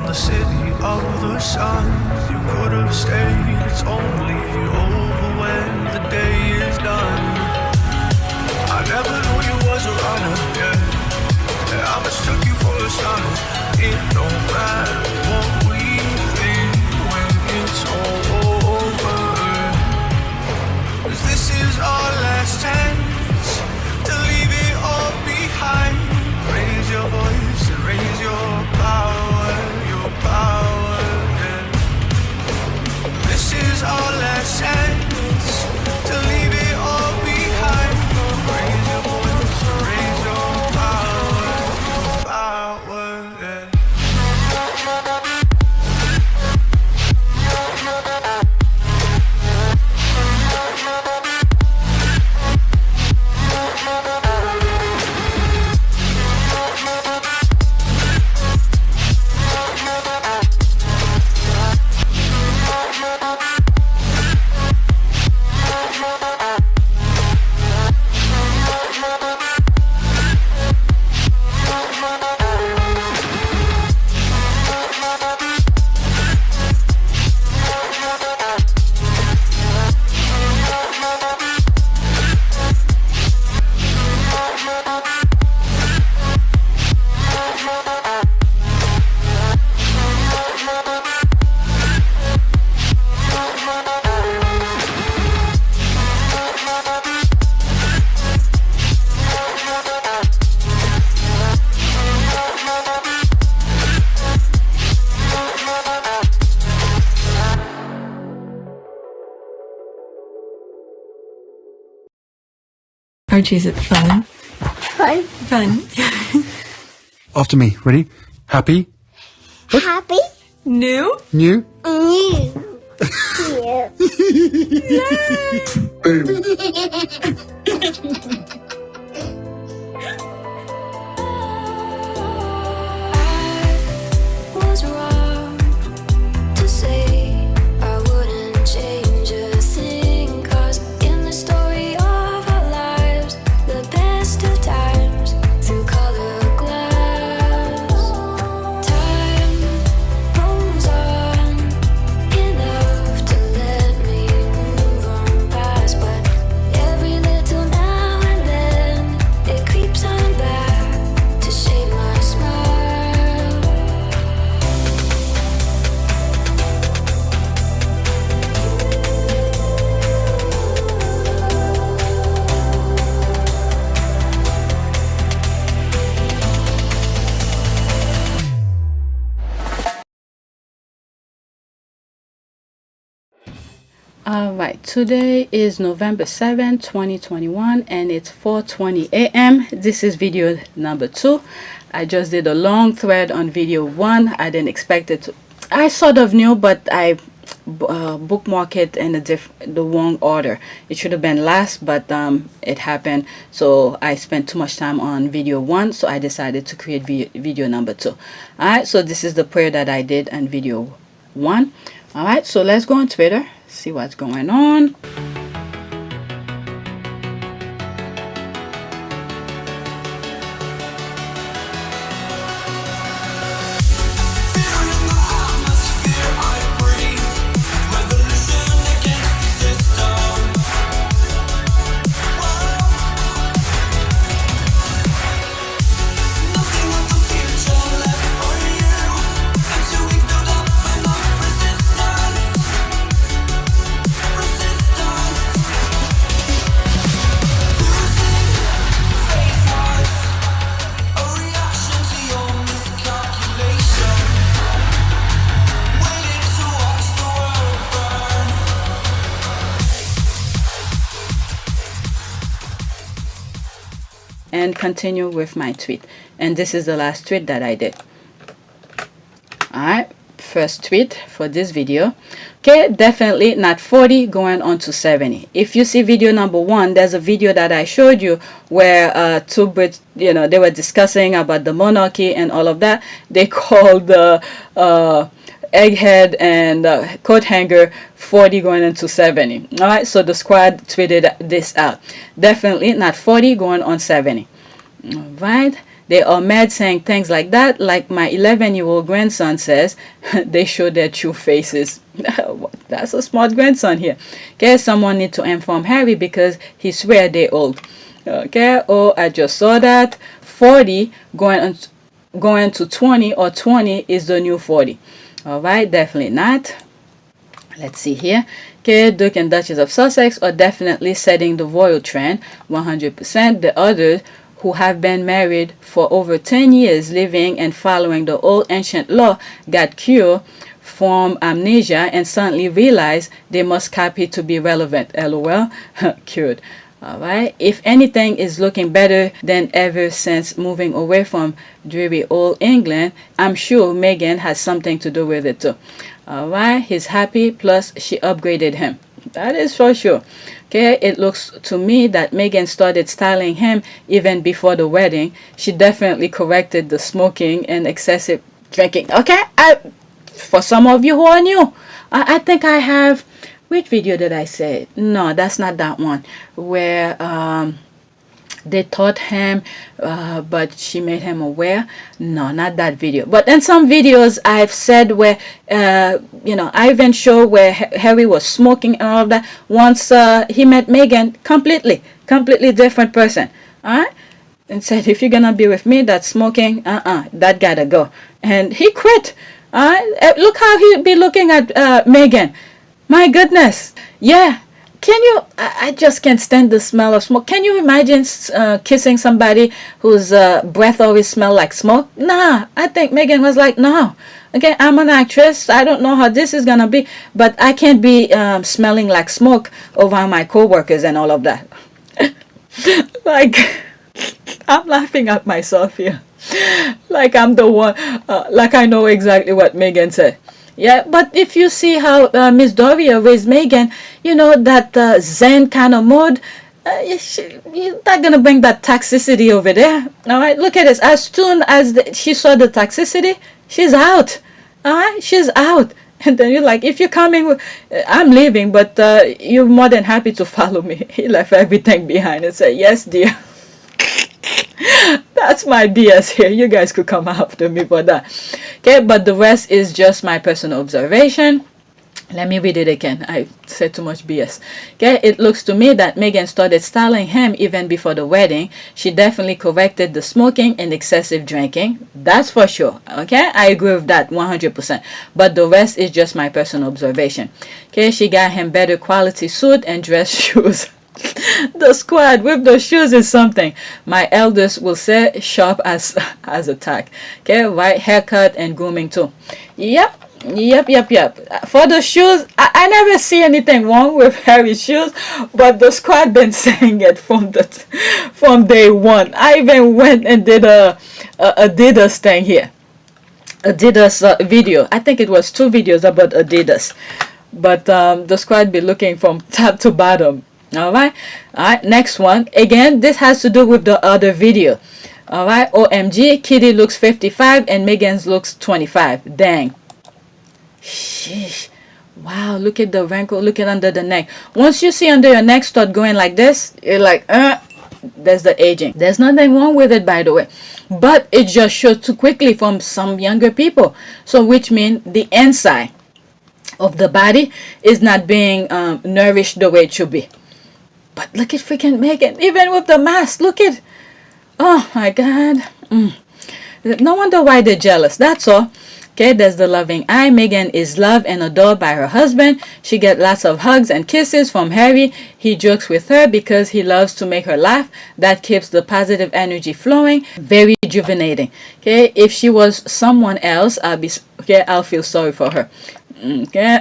the city of the sun. You could have stayed, it's only over when the day is done. I never knew you was a runner, yeah. I mistook you for a son. It don't matter what we think when it's all over. 'Cause this is our last chance to leave it all behind. Raise your voice and raise your power, yeah. This is our last chance to leave it all behind. Raise your voice and raise your power, yeah. Archie, is it fun? Fun. Fun. After me. Ready? Happy? Happy. New? New? New. Yeah. Boom. Was wrong to say I wouldn't change a thing, 'cause in the story of our lives, the best of times through color glass, time rolls on enough to let me move on past, but every little now and then it creeps on back to shape my smile. Alright, today is November 7th, 2021, and it's 4:20 a.m. This is video number 2. I just did a long thread on video 1. I didn't expect it to. I sort of knew, but I bookmarked it in the wrong order. It should have been last, but it happened. So I spent too much time on video 1, so I decided to create video number 2. Alright, so this is the prayer that I did on video 1. Alright, so let's go on Twitter, see what's going on. And continue with my tweet, and this is the last tweet that I did. Alright, first tweet for this video. Okay, definitely not 40 going on to 70. If you see video number 1, there's a video that I showed you where two Brits, you know, they were discussing about the monarchy and all of that. They called the egghead and coat hanger 40 going into 70. All right, so the squad tweeted this out. Definitely not 40 going on 70. All right, They are mad saying things like that, like my 11-year-old grandson says. They show their true faces. That's a smart grandson here. Okay, someone need to inform Harry because he swear they old. Okay, oh, I just saw that 40 going to 20, or 20 is the new 40. All right, definitely not. Let's see here. Okay, Duke and Duchess of Sussex are definitely setting the royal trend, 100%. The others, who have been married for over 10 years, living and following the old ancient law, got cured from amnesia and suddenly realized they must copy to be relevant. LOL. Cured. Alright, if anything is looking better than ever since moving away from dreary old England, I'm sure Meghan has something to do with it too. Alright, he's happy, plus she upgraded him. That is for sure. Okay, it looks to me that Meghan started styling him even before the wedding. She definitely corrected the smoking and excessive drinking. Okay, for some of you who are new, I think I have... Which video did I say? No, that's not that one. Where they taught him, but she made him aware. No, not that video. But in some videos I've said where, you know, I even show where Harry was smoking and all of that. Once he met Meghan, completely different person. Alright? And said, if you're gonna be with me, that's smoking, that gotta go. And he quit. Alright? Look how he be looking at Meghan. My goodness. Yeah. Can you... I just can't stand the smell of smoke. Can you imagine kissing somebody whose breath always smell like smoke? Nah. I think Meghan was like, no. Okay, I'm an actress. I don't know how this is going to be. But I can't be smelling like smoke over my co-workers and all of that. Like, I'm laughing at myself here. Like I'm the one... like I know exactly what Meghan said. Yeah, but if you see how Miss Doria raised Meghan, you know, that zen kind of mode, you're not going to bring that toxicity over there. All right, look at this. As soon as she saw the toxicity, she's out. All right, she's out. And then you're like, if you're coming, I'm leaving, but you're more than happy to follow me. He left everything behind and said, yes, dear. That's my BS here. You guys could come after me for that. Okay, but the rest is just my personal observation. Let me read it again. I said too much BS. Okay, it looks to me that Meghan started styling him even before the wedding. She definitely corrected the smoking and excessive drinking. That's for sure. Okay, I agree with that 100%. But the rest is just my personal observation. Okay, she got him better quality suit and dress shoes. The squad with the shoes is something. My eldest will say sharp as a tack. Okay, right haircut and grooming too. Yep. For the shoes, I never see anything wrong with Harry's shoes, but the squad been saying it from day one. I even went and did a Adidas thing here. Adidas video. I think it was 2 videos about Adidas. But the squad be looking from top to bottom. Alright, next one. Again, this has to do with the other video. Alright, OMG, Kitty looks 55 and Meghan's looks 25. Dang. Sheesh. Wow, look at the wrinkle, look at under the neck. Once you see under your neck start going like this, you're like, there's the aging. There's nothing wrong with it, by the way. But it just shows too quickly from some younger people. So which means the inside of the body is not being nourished the way it should be. But look at freaking Meghan. Even with the mask, look at... Oh my God. No wonder why they're jealous. That's all. Okay, there's the loving eye. Meghan is loved and adored by her husband. She gets lots of hugs and kisses from Harry. He jokes with her because he loves to make her laugh. That keeps the positive energy flowing. Very rejuvenating. Okay, if she was someone else, I'll feel sorry for her. Okay.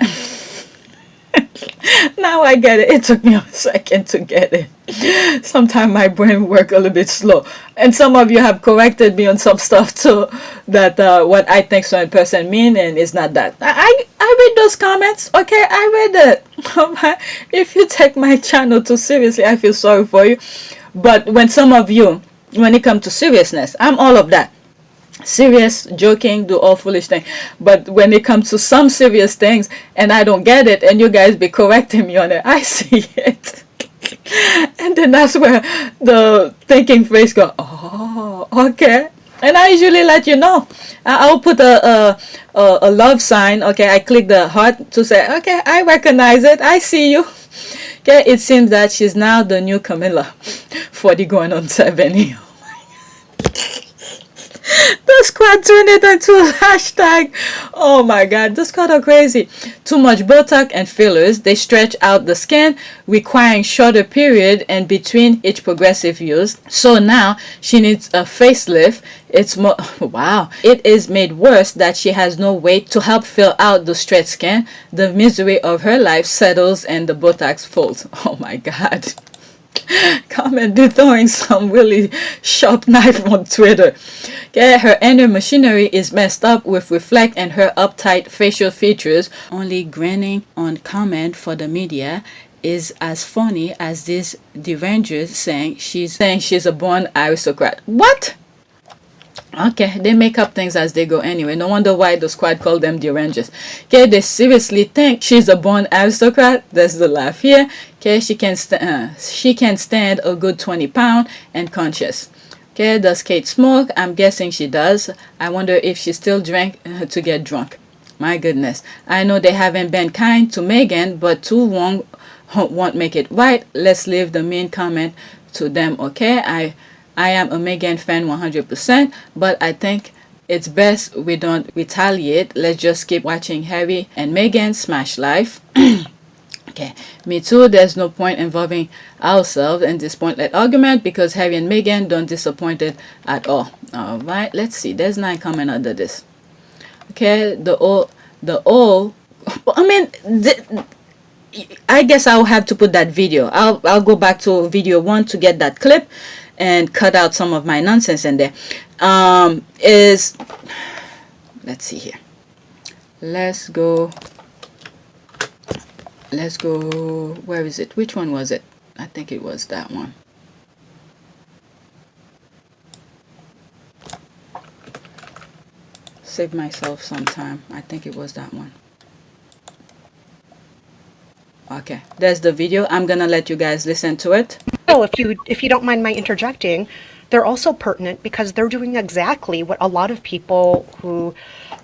Now I get it. It took me a second to get it. Sometimes my brain works a little bit slow. And some of you have corrected me on some stuff too. That what I think certain person mean and it's not that. I read those comments. Okay, I read it. If you take my channel too seriously, I feel sorry for you. But when some of you, when it comes to seriousness, I'm all of that. Serious, joking, do all foolish things. But when it comes to some serious things and I don't get it and you guys be correcting me on it, I see it. And then that's where the thinking face go, oh, okay. And I usually let you know. I'll put a love sign. Okay, I click the heart to say, okay, I recognize it. I see you. Okay, it seems that she's now the new Camilla, 40 going on 70. The squad turned it into a hashtag. Oh my god, the squad are crazy. Too much Botox and fillers. They stretch out the skin, requiring shorter period and between each progressive use. So now she needs a facelift. It's more wow. It is made worse that she has no weight to help fill out the stretched skin. The misery of her life settles and the Botox folds. Oh my god. Comment be throwing some really sharp knife on Twitter. Okay, her inner machinery is messed up with reflect and her uptight facial features. Only grinning on comment for the media is as funny as this derangers saying she's a born aristocrat. What? Okay, they make up things as they go anyway. No wonder why the squad called them derangers. Okay, they seriously think she's a born aristocrat. That's the laugh here. Okay, she can stand a good 20 pound and conscious. Okay, does Kate smoke? I'm guessing she does. I wonder if she still drank to get drunk. My goodness. I know they haven't been kind to Meghan, but too long won't make it right. Let's leave the mean comment to them, okay? I am a Meghan fan 100%, but I think it's best we don't retaliate. Let's just keep watching Harry and Meghan smash life. Okay, me too. There's no point involving ourselves in this pointless argument because Harry and Meghan don't disappointed at all. All right, let's see. There's 9 comment under this. Okay, I guess I'll have to put that video. I'll go back to video 1 to get that clip and cut out some of my nonsense in there. Let's see here. Let's go. Where is it? Which one was it? I think it was that one. Save myself some time. I think it was that one. Okay, there's the video. I'm gonna let you guys listen to it. Well, if you don't mind my interjecting, they're also pertinent because they're doing exactly what a lot of people who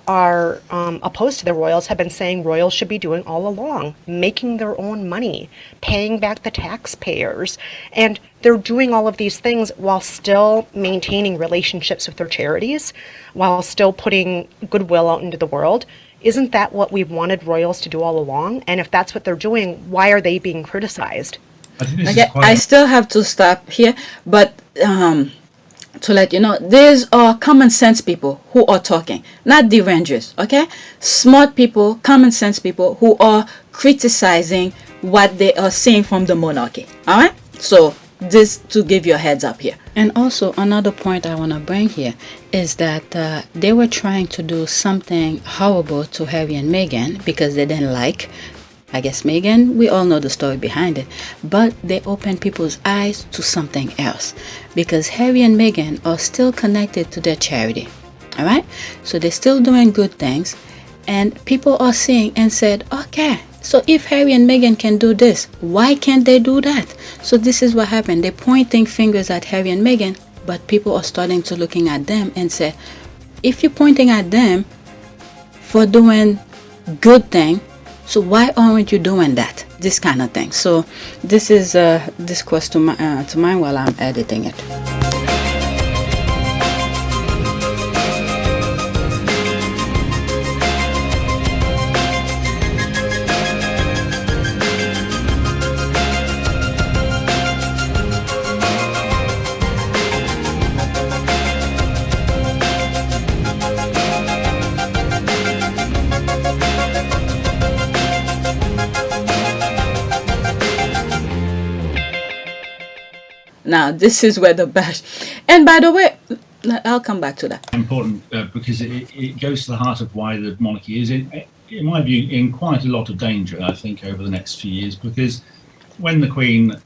are opposed to the royals have been saying royals should be doing all along, making their own money, paying back the taxpayers. And they're doing all of these things while still maintaining relationships with their charities, while still putting goodwill out into the world. Isn't that what we've wanted royals to do all along? And if that's what they're doing, why are they being criticized? Okay, I still have to stop here, but to let you know, these are common sense people who are talking, not derangers, okay? Smart people, common sense people who are criticizing what they are seeing from the monarchy, all right? So this to give you a heads up here. And also another point I want to bring here is that they were trying to do something horrible to Harry and Meghan because they didn't like, I guess, Meghan. We all know the story behind it, but they opened people's eyes to something else because Harry and Meghan are still connected to their charity, all right? So they're still doing good things, and people are seeing and said, okay, so if Harry and Meghan can do this, why can't they do that? So this is what happened. They're pointing fingers at Harry and Meghan, but people are starting to looking at them and say, if you're pointing at them for doing good thing, so why aren't you doing that? This kind of thing. So this is discourse to mine while I'm editing it. Now this is where the bash, and by the way, I'll come back to that. Important because it goes to the heart of why the monarchy is, in my view, in quite a lot of danger, I think, over the next few years, because when the Queen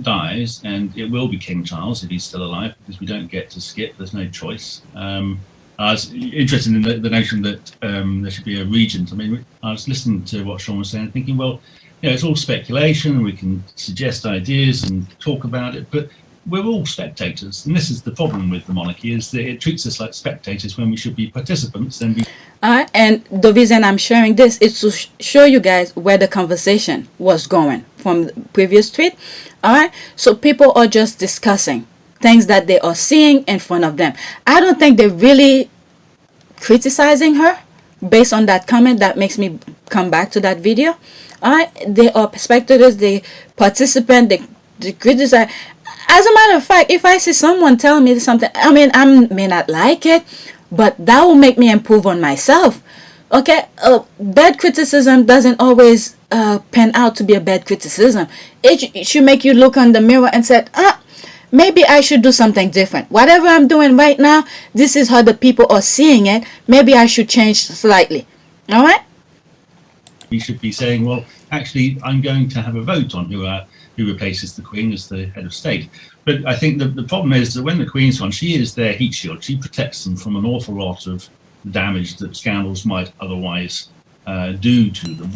dies, and it will be King Charles if he's still alive, because we don't get to skip, there's no choice. I was interested in the notion that there should be a regent. I mean, I was listening to what Sean was saying, thinking, well, you know, it's all speculation, we can suggest ideas and talk about it, but we're all spectators, and this is the problem with the monarchy, is that it treats us like spectators when we should be participants. And the reason I'm sharing this is to show you guys where the conversation was going from the previous tweet. All right, so people are just discussing things that they are seeing in front of them. I don't think they're really criticizing her based on that comment. That makes me come back to that video. All right, they are spectators, they participant, they criticize. As a matter of fact, if I see someone telling me something, I mean, I may not like it, but that will make me improve on myself. Okay, bad criticism doesn't always pan out to be a bad criticism. It should make you look in the mirror and say, maybe I should do something different. Whatever I'm doing right now, this is how the people are seeing it. Maybe I should change slightly. All right? We should be saying, well, actually, I'm going to have a vote on who replaces the Queen as the head of state. But I think the problem is that when the Queen's on, she is their heat shield. She protects them from an awful lot of damage that scandals might otherwise do to them.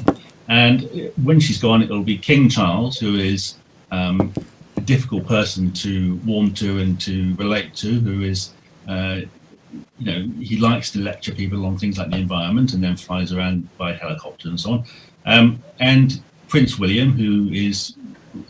And when she's gone, it'll be King Charles, who is a difficult person to warm to and to relate to, who is, he likes to lecture people on things like the environment and then flies around by helicopter and so on. And Prince William, who is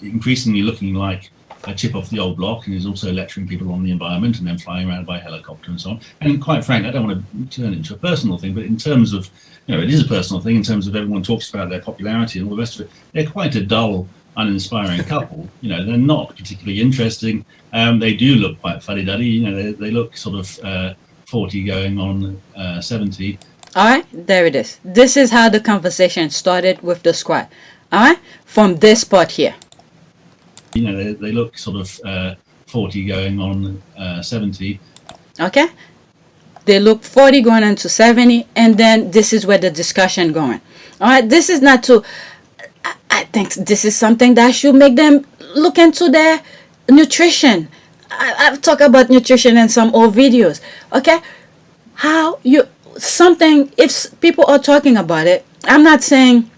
increasingly looking like a chip off the old block and is also lecturing people on the environment and then flying around by helicopter and so on. And quite frankly, I don't want to turn it into a personal thing, but in terms of, it is a personal thing in terms of everyone talks about their popularity and all the rest of it. They're quite a dull, uninspiring couple. They're not particularly interesting. They do look quite fuddy-duddy. They look sort of 40 going on 70. All right, there it is. This is how the conversation started with the squad. All right, from this part here. They look sort of 40 going on 70. Okay, they look 40 going into 70, and then this is where the discussion going. All right, this is not to. I think this is something that should make them look into their nutrition. I've talked about nutrition in some old videos. Okay, if people are talking about it, I'm not saying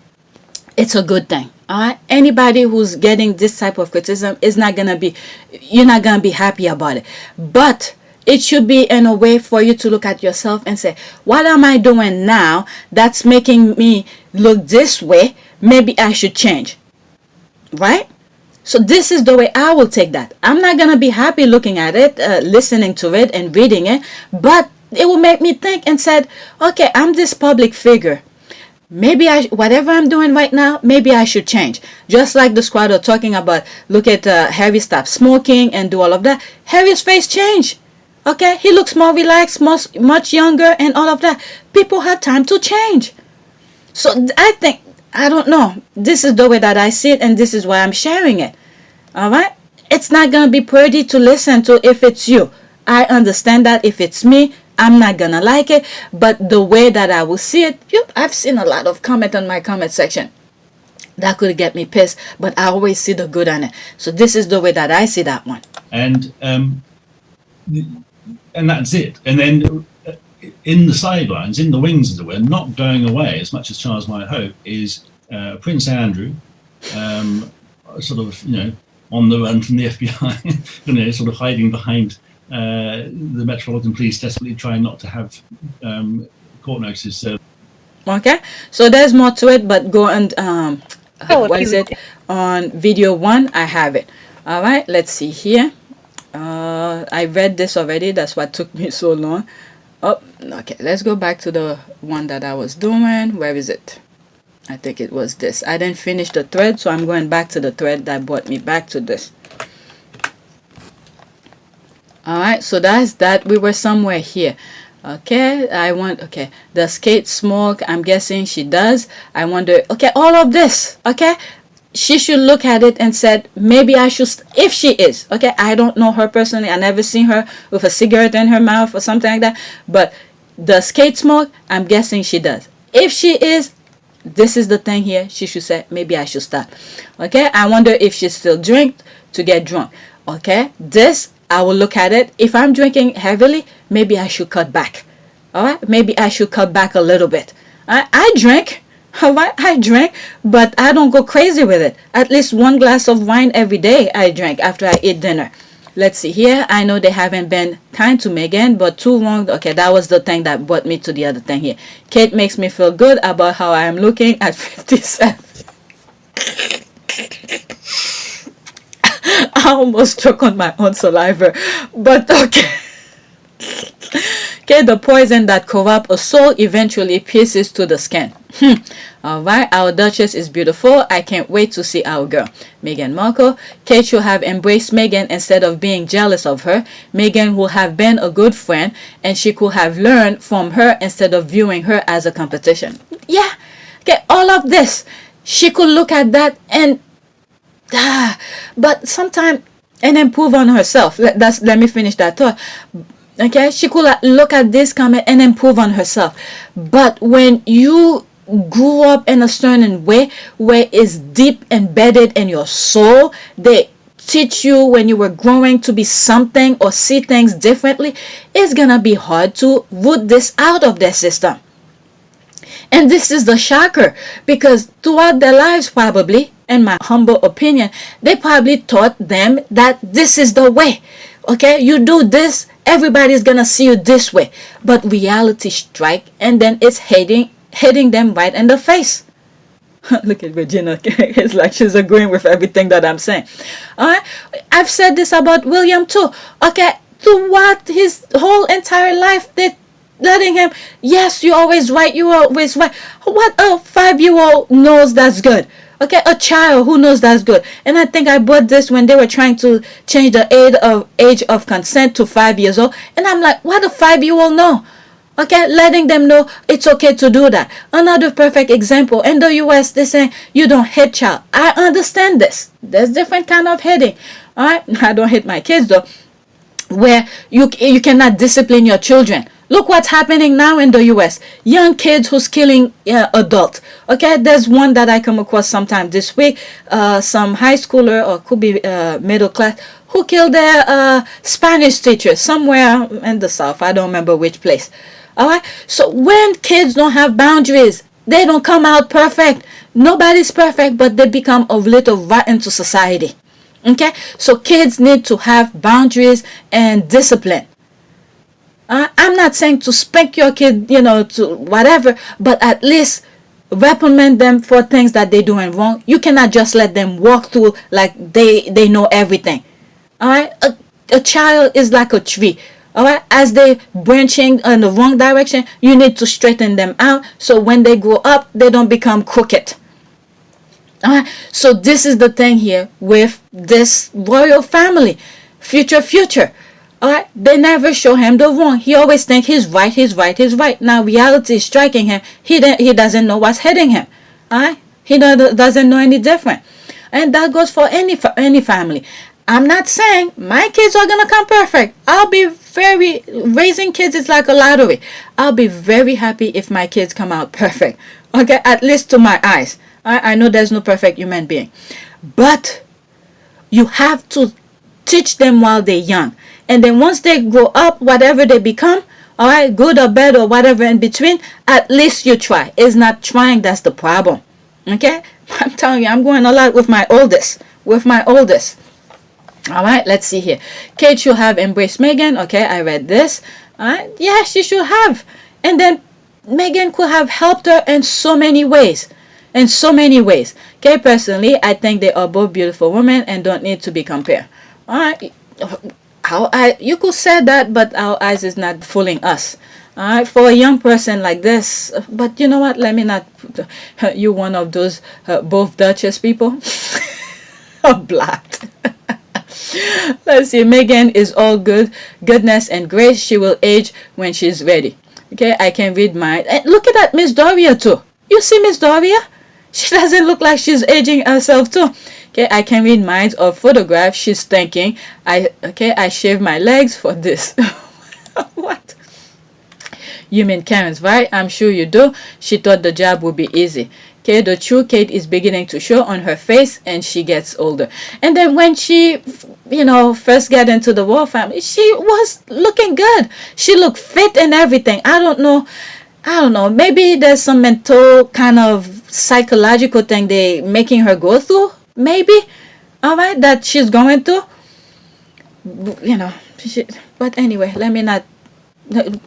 it's a good thing. All right, anybody who's getting this type of criticism is not gonna be, you're not gonna be happy about it. But it should be in a way for you to look at yourself and say, what am I doing now that's making me look this way? Maybe I should change. Right? So this is the way I will take that. I'm not gonna be happy looking at it, listening to it and reading it, but it will make me think and said, okay, I'm this public figure. Maybe whatever I'm doing right now, maybe I should change. Just like the squad are talking about, look at Harry stop smoking and do all of that. Harry's face changed. Okay, he looks more relaxed, much younger and all of that. People have time to change. So I think, I don't know. This is the way that I see it, and this is why I'm sharing it. All right? It's not going to be pretty to listen to if it's you. I understand that if it's me, I'm not going to like it. But the way that I will see it, I've seen a lot of comment on my comment section. That could get me pissed, but I always see the good on it. So this is the way that I see that one. And that's it. And then in the sidelines, in the wings, as it were, not going away as much as Charles might hope, is Prince Andrew, sort of, on the run from the FBI, sort of hiding behind the Metropolitan Police, desperately trying not to have court notices served. Okay, so there's more to it, but go and what is it on video 1? I have it. All right, let's see here. I read this already. That's what took me so long. Oh, okay. Let's go back to the one that I was doing. Where is it? I think it was this. I didn't finish the thread, so I'm going back to the thread that brought me back to this. All right, so that's that. We were somewhere here. Okay, okay, does Kate smoke? I'm guessing she does. I wonder, okay, all of this, okay, she should look at it and said, maybe I should, if she is, okay, I don't know her personally, I never seen her with a cigarette in her mouth or something like that, but does Kate smoke? I'm guessing she does. If she is, this is the thing here, she should say, maybe I should stop. Okay, I wonder if she still drink to get drunk. Okay, this, I will look at it. If I'm drinking heavily, maybe I should cut back. All right, maybe I should cut back a little bit. I drink. All right, I drink, but I don't go crazy with it. At least 1 glass of wine every day I drink after I eat dinner. let's see here. I know they haven't been kind to Meghan, but too wrong. Okay, that was the thing that brought me to the other thing here. Kate makes me feel good about how I am looking at 57. I almost choked on my own saliva, but okay. Okay, the poison that corrupts a soul eventually pierces to the skin. Alright, our Duchess is beautiful. I can't wait to see our girl. Meghan Markle. Kate should have embraced Meghan instead of being jealous of her. Meghan would have been a good friend, and she could have learned from her instead of viewing her as a competition. Yeah, okay, all of this. She could look at that and but sometimes and improve on herself. Let me finish that thought. Okay, she could look at this comment and improve on herself. But when you grew up in a certain way where it's deep embedded in your soul, they teach you when you were growing to be something or see things differently, it's gonna be hard to root this out of their system. And this is the shocker, because throughout their lives, probably, in my humble opinion, they probably taught them that this is the way. Okay, you do this, everybody's gonna see you this way. But reality strike, and then it's hitting them right in the face. Look at Regina. It's like she's agreeing with everything that I'm saying. Alright, I've said this about William too. Okay, throughout his whole entire life, they letting him, yes, you always right, you always right. What a 5-year-old knows that's good. Okay, a child who knows that's good. And I think I bought this when they were trying to change the age of consent to 5 years old. And I'm like, what a 5-year-old know? Okay, letting them know it's okay to do that. Another perfect example. In the US, they say you don't hit child. I understand this. There's different kind of hitting. Alright, I don't hit my kids though. Where you cannot discipline your children. Look what's happening now in the US. Young kids who's killing adults. Okay, there's one that I come across sometime this week. Some high schooler or could be middle class who killed their Spanish teacher somewhere in the South. I don't remember which place. Alright, so when kids don't have boundaries, they don't come out perfect. Nobody's perfect, but they become a little rotten to society. Okay, so kids need to have boundaries and discipline. I'm not saying to spank your kid, to whatever, but at least reprimand them for things that they're doing wrong. You cannot just let them walk through like they know everything. All right, a child is like a tree. All right, as they branching in the wrong direction, you need to straighten them out so when they grow up, they don't become crooked. All right, so this is the thing here with this royal family, future. Alright, they never show him the wrong. He always think he's right. Now reality is striking him. He doesn't know what's hitting him. Alright, he doesn't know any different, and that goes for any family. I'm not saying my kids are gonna come perfect. Raising kids is like a lottery. I'll be very happy if my kids come out perfect. Okay, at least to my eyes. I know there's no perfect human being, but you have to teach them while they're young. And then once they grow up, whatever they become, all right, good or bad or whatever in between, at least you try. It's not trying that's the problem. Okay? I'm telling you, I'm going a lot with my oldest. All right, let's see here. Kate should have embraced Meghan. Okay, I read this. All right, yeah, she should have. And then Meghan could have helped her in so many ways. Okay, personally, I think they are both beautiful women and don't need to be compared. All right. You could say that, but our eyes is not fooling us. Alright, for a young person like this, but you know what? Let me not. You one of those both Duchess people. Black. Let's see. Meghan is all goodness and grace. She will age when she's ready. Okay, I can read mine. And look at that, Miss Doria too. You see Miss Doria? She doesn't look like she's aging herself too. Okay, I can read minds or photographs. She's thinking, I shave my legs for this. What? You mean Karen's, right? I'm sure you do. She thought the job would be easy. Okay, the true Kate is beginning to show on her face and she gets older. And then when she, first got into the royal family, she was looking good. She looked fit and everything. I don't know. Maybe there's some mental kind of psychological thing they making her go through. Maybe, all right, that she's going through. you know, but anyway, let me not.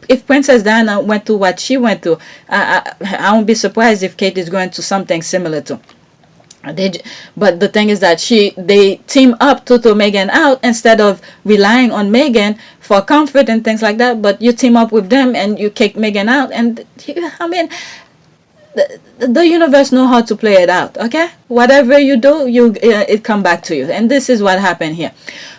If Princess Diana went through what she went through, I won't be surprised if Kate is going to something similar to. But the thing is that they team up to throw Meghan out instead of relying on Meghan for comfort and things like that. But you team up with them and you kick Meghan out, and I mean, the universe know how to play it out. Okay, whatever you do, it come back to you, and this is what happened here.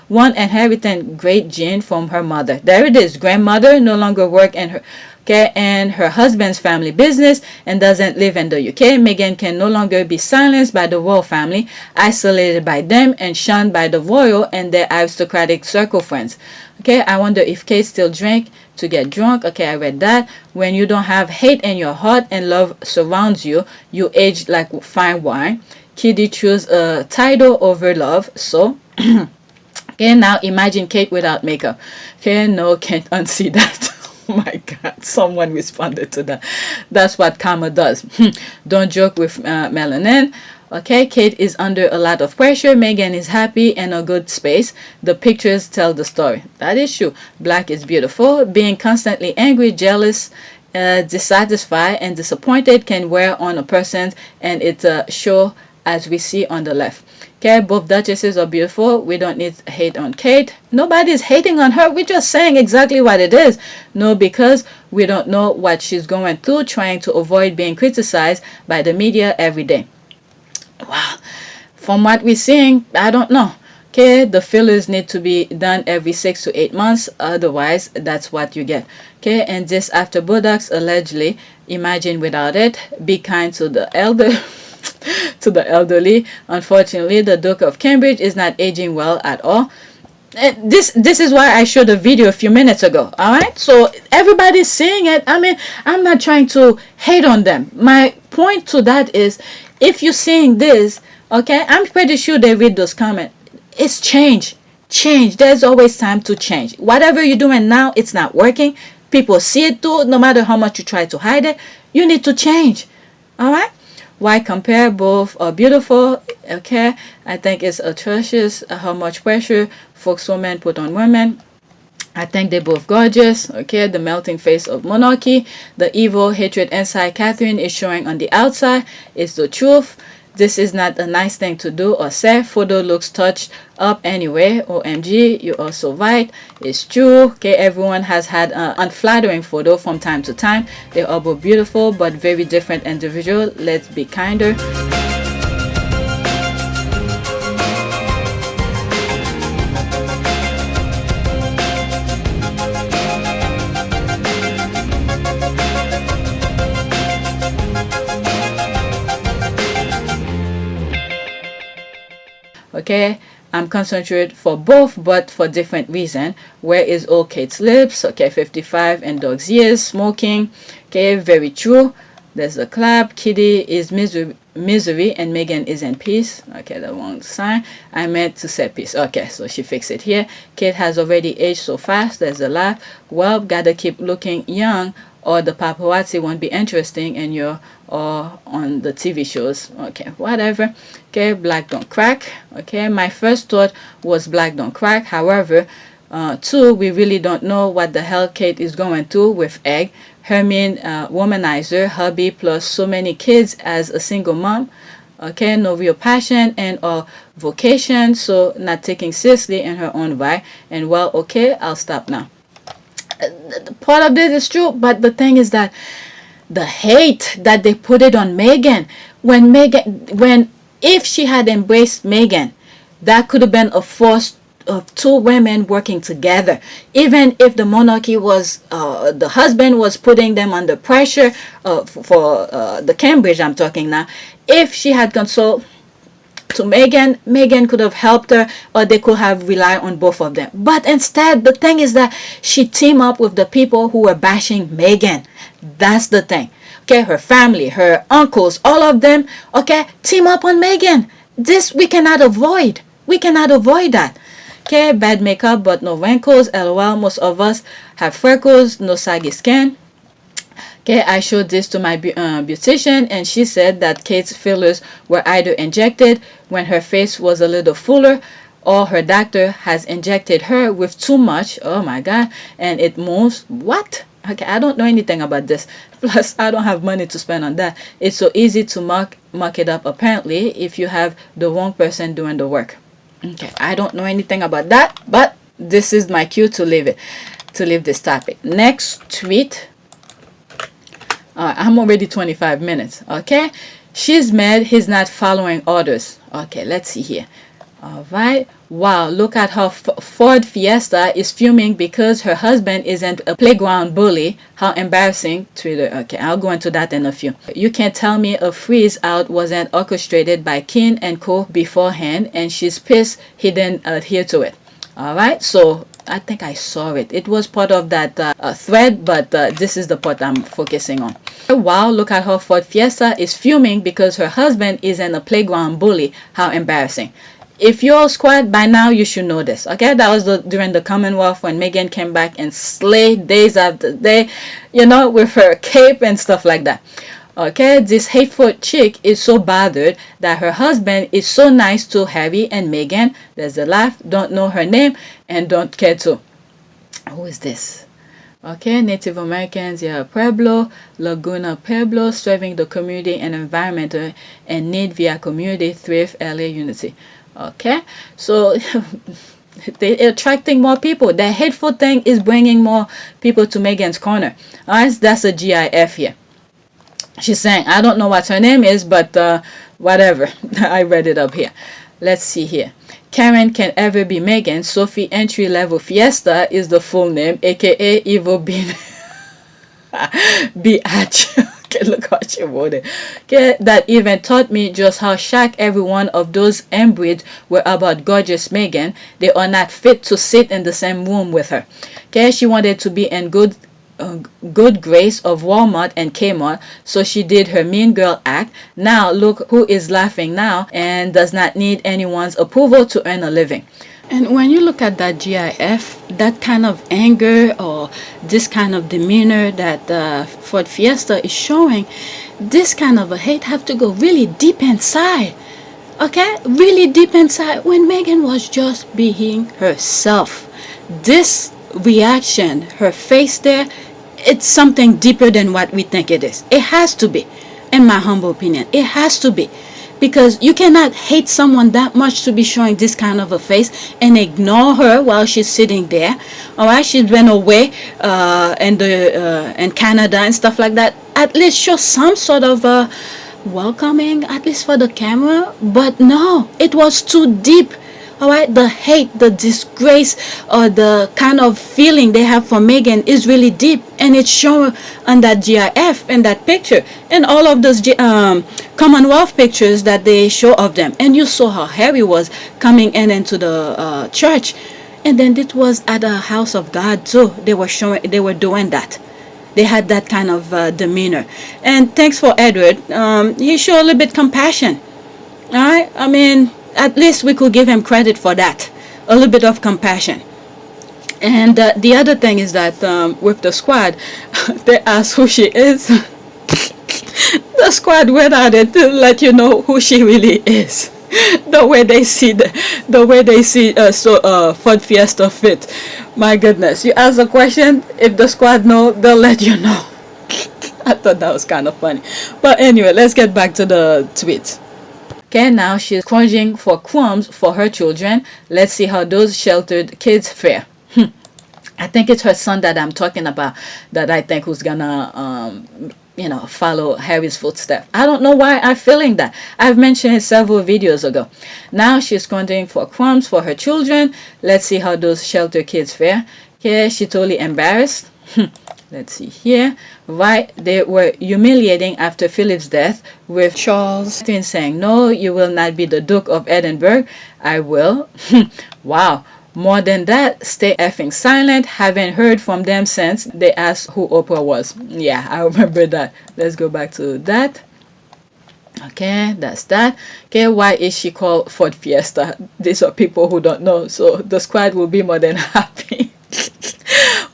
One inherited great gene from her mother. There it is. Grandmother no longer work in her and her husband's family business and doesn't live in the UK. Meghan can no longer be silenced by the royal family, isolated by them, and shunned by the royal and their aristocratic circle friends. Okay, I wonder if Kate still drink to get drunk. Okay, I read that. When you don't have hate in your heart and love surrounds you, you age like fine wine. Kitty choose a title over love. So, okay, now imagine Kate without makeup. Okay, no, can't unsee that. Oh my God, someone responded to that. That's what karma does. Don't joke with melanin. Okay, Kate is under a lot of pressure. Meghan is happy in a good space. The pictures tell the story. That is true. Black is beautiful. Being constantly angry, jealous, dissatisfied, and disappointed can wear on a person, and it's show as we see on the left. Okay, both duchesses are beautiful. We don't need hate on Kate. Nobody's hating on her. We're just saying exactly what it is. No, because we don't know what she's going through, trying to avoid being criticized by the media every day. Wow. From what we're seeing, I don't know. Okay, the fillers need to be done every 6 to 8 months. Otherwise, that's what you get. Okay, and this after Botox, allegedly. Imagine without it. Be kind to the elder. To the elderly. Unfortunately, the Duke of Cambridge is not aging well at all. And this is why I showed a video a few minutes ago. All right, so everybody's seeing it. I mean, I'm not trying to hate on them. My point to that is, if you're seeing this, okay, I'm pretty sure they read those comments. It's change. There's always time to change. Whatever you're doing now, it's not working. People see it too. No matter how much you try to hide it, you need to change. All right. Why compare? Both are beautiful. Okay, I think it's atrocious how much pressure folks women put on women. I think they're both gorgeous. Okay, the melting face of monarchy, the evil hatred inside Catherine is showing on the outside. It's the truth. This is not a nice thing to do or say. Photo looks touched up anyway. OMG, you are so right. It's true. Okay, everyone has had an unflattering photo from time to time. They are both beautiful but very different individuals. Let's be kinder. Okay, I'm concentrated for both, but for different reason. Where is old Kate's lips? Okay, 55 and dog's ears, smoking. Okay, very true. There's a clap. Kitty is misery and Meghan is in peace. Okay, the wrong sign. I meant to say peace. Okay, so she fixed it here. Kate has already aged so fast. There's a laugh. Well, gotta keep looking young or the paparazzi won't be interesting in your or on the TV shows. Okay, whatever. Okay, black don't crack. Okay, my first thought was black don't crack. However, two, we really don't know what the hell Kate is going through with egg. Hermine, womanizer, hubby, plus so many kids as a single mom. Okay, no real passion and or vocation, so not taking seriously in her own right. And well, okay, I'll stop now. Part of this is true, but the thing is that the hate that they put it on Meghan, when if she had embraced Meghan, that could have been a force of two women working together. Even if the monarchy was the husband was putting them under pressure for the Cambridge, I'm talking now. If she had consoled to Meghan could have helped her, or they could have relied on both of them. But instead, the thing is that she teamed up with the people who were bashing Meghan. That's the thing. Okay, her family, her uncles, all of them, okay, team up on Meghan. This we cannot avoid. We cannot avoid that. Okay, bad makeup but no wrinkles. LOL, most of us have freckles, no saggy skin. Okay, I showed this to my beautician and she said that Kate's fillers were either injected when her face was a little fuller or her doctor has injected her with too much, oh my god, and it moves. What? Okay, I don't know anything about this. Plus, I don't have money to spend on that. It's so easy to muck it up, apparently, if you have the wrong person doing the work. Okay, I don't know anything about that, but this is my cue to leave this topic. Next tweet. I'm already 25 minutes. Okay, she's mad he's not following orders. Okay, let's see here. All right. Wow, look at how Ford Fiesta is fuming because her husband isn't a playground bully. How embarrassing. Twitter. Okay, I'll go into that in a few. You can't tell me a freeze out wasn't orchestrated by Kin and Co beforehand, and she's pissed he didn't adhere to it. All right, so I think I saw it. It was part of that thread, but this is the part I'm focusing on. Wow, look at how Ford Fiesta is fuming because her husband isn't a playground bully. How embarrassing. If you're a squad, by now you should know this. Okay, that was during the Commonwealth when Meghan came back and slayed days after day, you know, with her cape and stuff like that. Okay, this hateful chick is so bothered that her husband is so nice to Harry and Meghan. There's a laugh, don't know her name and don't care to. Who is this? Okay, Native Americans, yeah, Pueblo, Laguna Pueblo, serving the community and environment and need via community thrift LA unity. Okay, so they're attracting more people. The hateful thing is bringing more people to Meghan's corner. Alright, that's a GIF here. She's saying, I don't know what her name is, but whatever. I read it up here. Let's see here. Karen can ever be Meghan. Sophie Entry Level Fiesta is the full name, aka Evil Bean. Biatch. Okay, look what she wrote it. Okay, that even taught me just how shocked every one of those embreeds were about gorgeous Meghan. They are not fit to sit in the same room with her. Okay, she wanted to be in good grace of Walmart and Kmart, so she did her mean girl act. Now look who is laughing now and does not need anyone's approval to earn a living. And when you look at that GIF, that kind of anger or this kind of demeanor that Ford Fiesta is showing, this kind of a hate have to go really deep inside. Okay, really deep inside, when Meghan was just being herself. This reaction, her face there, it's something deeper than what we think it is. It has to be, in my humble opinion. It has to be, because you cannot hate someone that much to be showing this kind of a face and ignore her while she's sitting there. All right, she's been away in Canada and stuff like that. At least show some sort of welcoming, at least for the camera. But no, it was too deep. All right, the hate, the disgrace, or the kind of feeling they have for Meghan is really deep, and it's shown on that GIF and that picture, and all of those Commonwealth pictures that they show of them. And you saw how Harry was coming into the church, and then it was at a house of God too. They were doing that. They had that kind of demeanor. And thanks for Edward. He showed a little bit compassion. All right, I mean, at least we could give him credit for that, a little bit of compassion. And the other thing is that with the squad, they asked who she is. The squad went at it to let you know who she really is. The way they see Ford Fiesta fit. My goodness, you ask a question, if the squad know, they'll let you know. I thought that was kind of funny. But anyway, let's get back to the tweet. Okay, now she's crunching for crumbs for her children. Let's see how those sheltered kids fare. I think it's her son that I'm talking about, that I think who's gonna, follow Harry's footsteps. I don't know why I'm feeling that. I've mentioned it several videos ago. Now she's crunching for crumbs for her children. Let's see how those sheltered kids fare. Okay, she's totally embarrassed. Let's see here. Right, they were humiliating after Philip's death, with Charles saying, no, you will not be the Duke of Edinburgh. I will. Wow. More than that, stay effing silent. Haven't heard from them since they asked who Oprah was. Yeah, I remember that. Let's go back to that. Okay, that's that. Okay, why is she called Ford Fiesta? These are people who don't know, so the squad will be more than happy.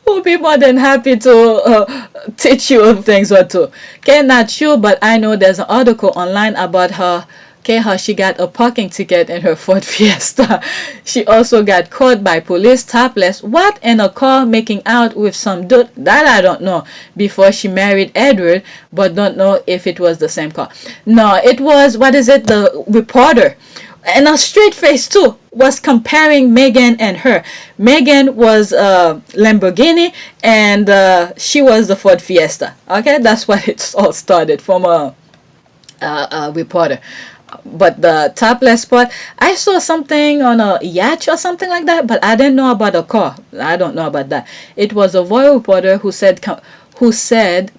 Will be more than happy to teach you things or two. Okay, not sure, but I know there's an article online about her Okay, how she got a parking ticket in her Ford Fiesta. She also got caught by police topless. What? In a car making out with some dude? That I don't know. Before she married Edward, but don't know if it was the same car. No, it was, what is it, the reporter. And a straight face too, was comparing Meghan and her. Meghan was Lamborghini, and she was the Ford Fiesta. Okay, that's what it all started from a reporter. But the topless part, I saw something on a yacht or something like that, but I didn't know about a car. I don't know about that. It was a royal reporter who said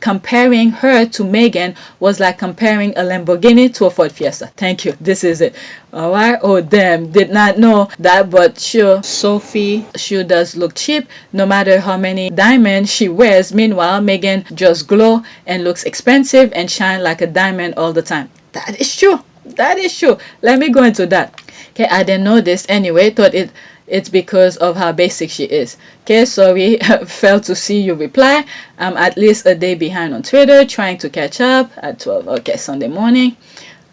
comparing her to Meghan was like comparing a Lamborghini to a Ford Fiesta. Thank you. This is it. Alright. Oh damn. Did not know that, but sure, Sophie sure does look cheap no matter how many diamonds she wears. Meanwhile, Meghan just glow and looks expensive and shine like a diamond all the time. That is true. That is true. Let me go into that. Okay, I didn't know this anyway. Thought it's because of how basic she is. Okay, sorry, failed to see you reply. I'm at least a day behind on Twitter, trying to catch up at 12. Okay, Sunday morning.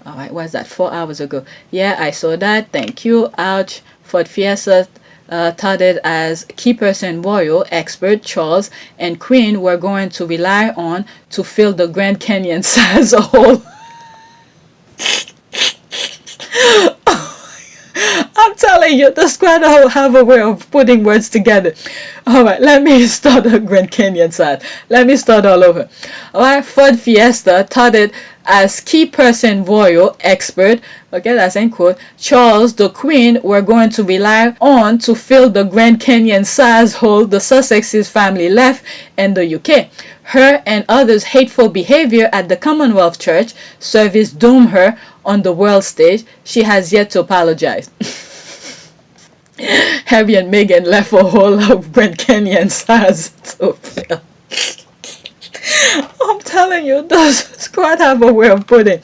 All right, what's that? 4 hours ago. Yeah, I saw that. Thank you. Ouch. Ford Fiesta touted as key person royal expert Charles and Queen were going to rely on to fill the Grand Canyon size hole. I'm telling you, the squad have a way of putting words together. Alright, let me start the Grand Canyon side. Let me start all over. Alright, Ford Fiesta touted as key person royal expert, okay, that's in quote, Charles the Queen were going to rely on to fill the Grand Canyon size hole the Sussex's family left in the UK. Her and others' hateful behavior at the Commonwealth Church service doomed her on the world stage. She has yet to apologize. Harry and Meghan left a hole of Grand Canyon size to fill. I'm telling you, those squad have a way of putting.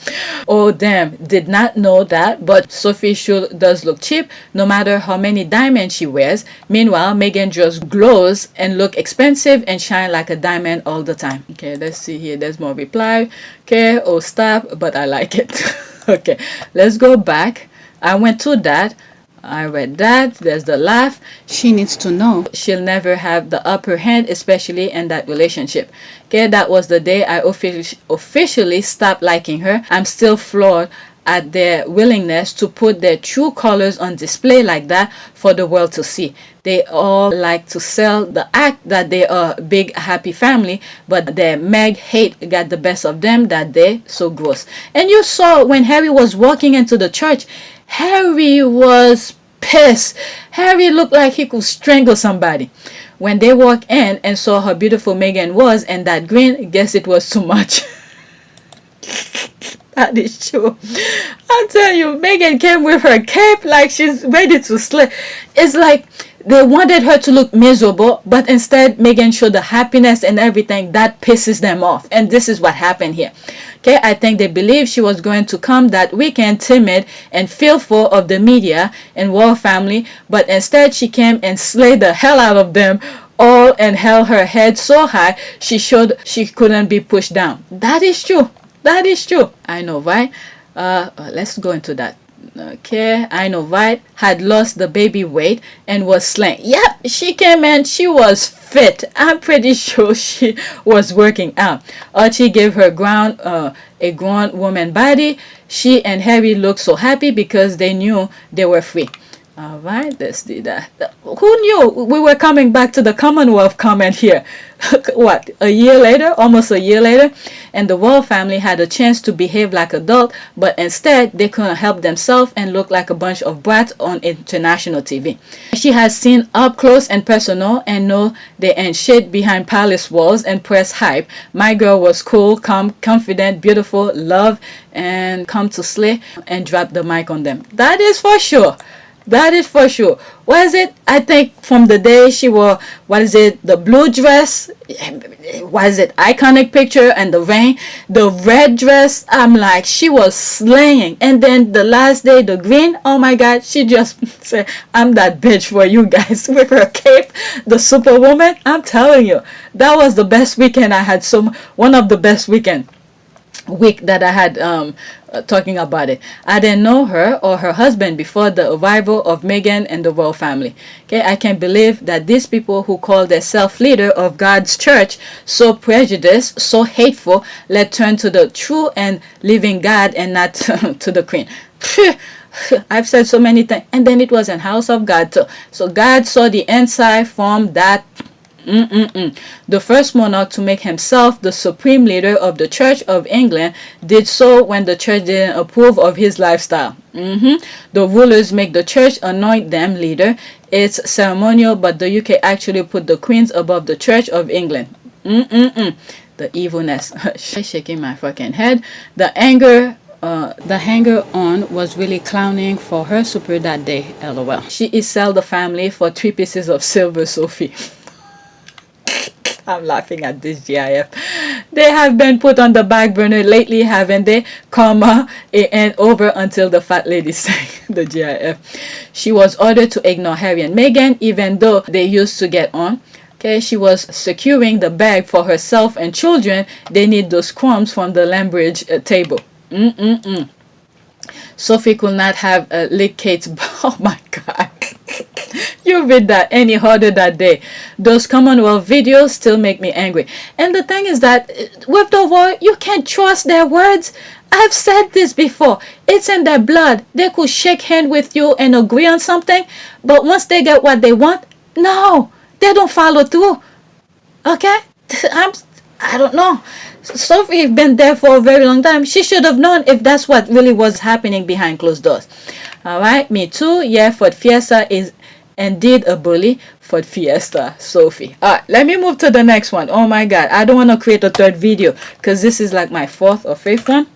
Oh damn, did not know that, but Sophie sure does look cheap no matter how many diamonds she wears. Meanwhile, Meghan just glows and look expensive and shine like a diamond all the time. Okay, let's see here. There's more reply. Okay, oh stop, but I like it. Okay, let's go back. I went to that. I read that. There's the laugh. She needs to know she'll never have the upper hand, especially in that relationship. Okay, that was the day I officially stopped liking her. I'm still floored at their willingness to put their true colors on display like that for the world to see. They all like to sell the act that they are a big happy family, but their Meg hate got the best of them that day. So gross. And you saw when Harry was walking into the church, Harry was pissed. Harry looked like he could strangle somebody. When they walked in and saw how beautiful Meghan was and that grin, guess it was too much. That is true. I'll tell you, Meghan came with her cape like she's ready to slay. It's like they wanted her to look miserable, but instead Meghan showed the happiness and everything that pisses them off. And this is what happened here. Okay, I think they believed she was going to come that weekend timid and fearful of the media and royal family, but instead she came and slayed the hell out of them all and held her head so high she showed she couldn't be pushed down. That is true. That is true. I know, right? Let's go into that. Okay, I know, right? Had lost the baby weight and was slain. Yep, she came in. She was fit. I'm pretty sure she was working out. Archie gave her a grown woman body. She and Harry looked so happy because they knew they were free. All right, let's do that. Who knew we were coming back to the Commonwealth comment here? What, a year later, almost a year later, and the royal family had a chance to behave like adults, but instead they couldn't help themselves and look like a bunch of brats on international TV. She has seen up close and personal and know they ain't shit behind palace walls and press hype. My girl was cool, calm, confident, beautiful, love, and come to slay and drop the mic on them. That is for sure. That is for sure. What is it? I think from the day she wore, what is it, the blue dress, what is it, iconic picture, and the rain, the red dress, I'm like, she was slaying. And then the last day, the green, oh my God, she just said, I'm that bitch for you guys with her cape, the superwoman. I'm telling you, that was the best weekend I had, one of the best weekend. week that I had talking about it. I didn't know her or her husband before the arrival of Meghan and the royal family. Okay, I can't believe that these people who call themselves leader of God's church, so prejudiced, so hateful, let turn to the true and living God and not to the queen. I've said so many things, and then it was in house of God too. So God saw the inside from that. The first monarch to make himself the supreme leader of the Church of England did so when the church didn't approve of his lifestyle. The rulers make the church anoint them leader. It's ceremonial, but the UK actually put the queens above the Church of England. The evilness. Shaking my fucking head. The hanger on was really clowning for her super that day. LOL. She is sell the family for 3 pieces of silver, Sophie. I'm laughing at this GIF. They have been put on the back burner lately, haven't they? Comma, and over until the fat lady sang the GIF. She was ordered to ignore Harry and Meghan, even though they used to get on. Okay, she was securing the bag for herself and children. They need those crumbs from the Lambridge table. Sophie could not have licked Kate's. Oh my God. You read that any harder that day. Those Commonwealth videos still make me angry. And the thing is that with the war, you can't trust their words. I've said this before. It's in their blood. They could shake hands with you and agree on something, but once they get what they want, no, they don't follow through. Okay? I don't know. Sophie been there for a very long time. She should have known if that's what really was happening behind closed doors. All right, me too. Yeah, Ford Fiesta is indeed a bully. Ford Fiesta, Sophie. All right, let me move to the next one. Oh my God, I don't want to create a third video because this is like my 4th or 5th one.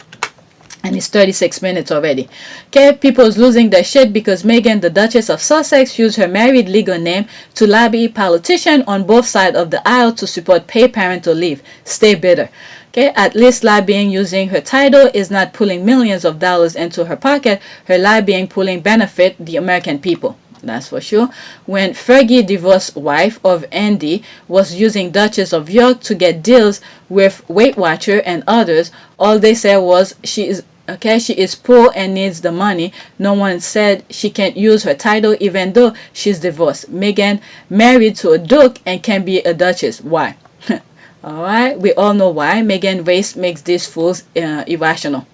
And it's 36 minutes already. Okay, people's losing their shit because Meghan, the Duchess of Sussex, used her married legal name to lobby politicians on both sides of the aisle to support paid parental leave. Stay bitter. Okay, at least lobbying using her title is not pulling millions of dollars into her pocket. Her lobbying pulling benefit the American people. That's for sure. When Fergie, divorced wife of Andy, was using Duchess of York to get deals with Weight Watcher and others, all they said was she is poor and needs the money. No one said she can't use her title even though she's divorced. Meghan married to a duke and can be a duchess. Why? Alright, we all know why. Meghan race makes these fools irrational.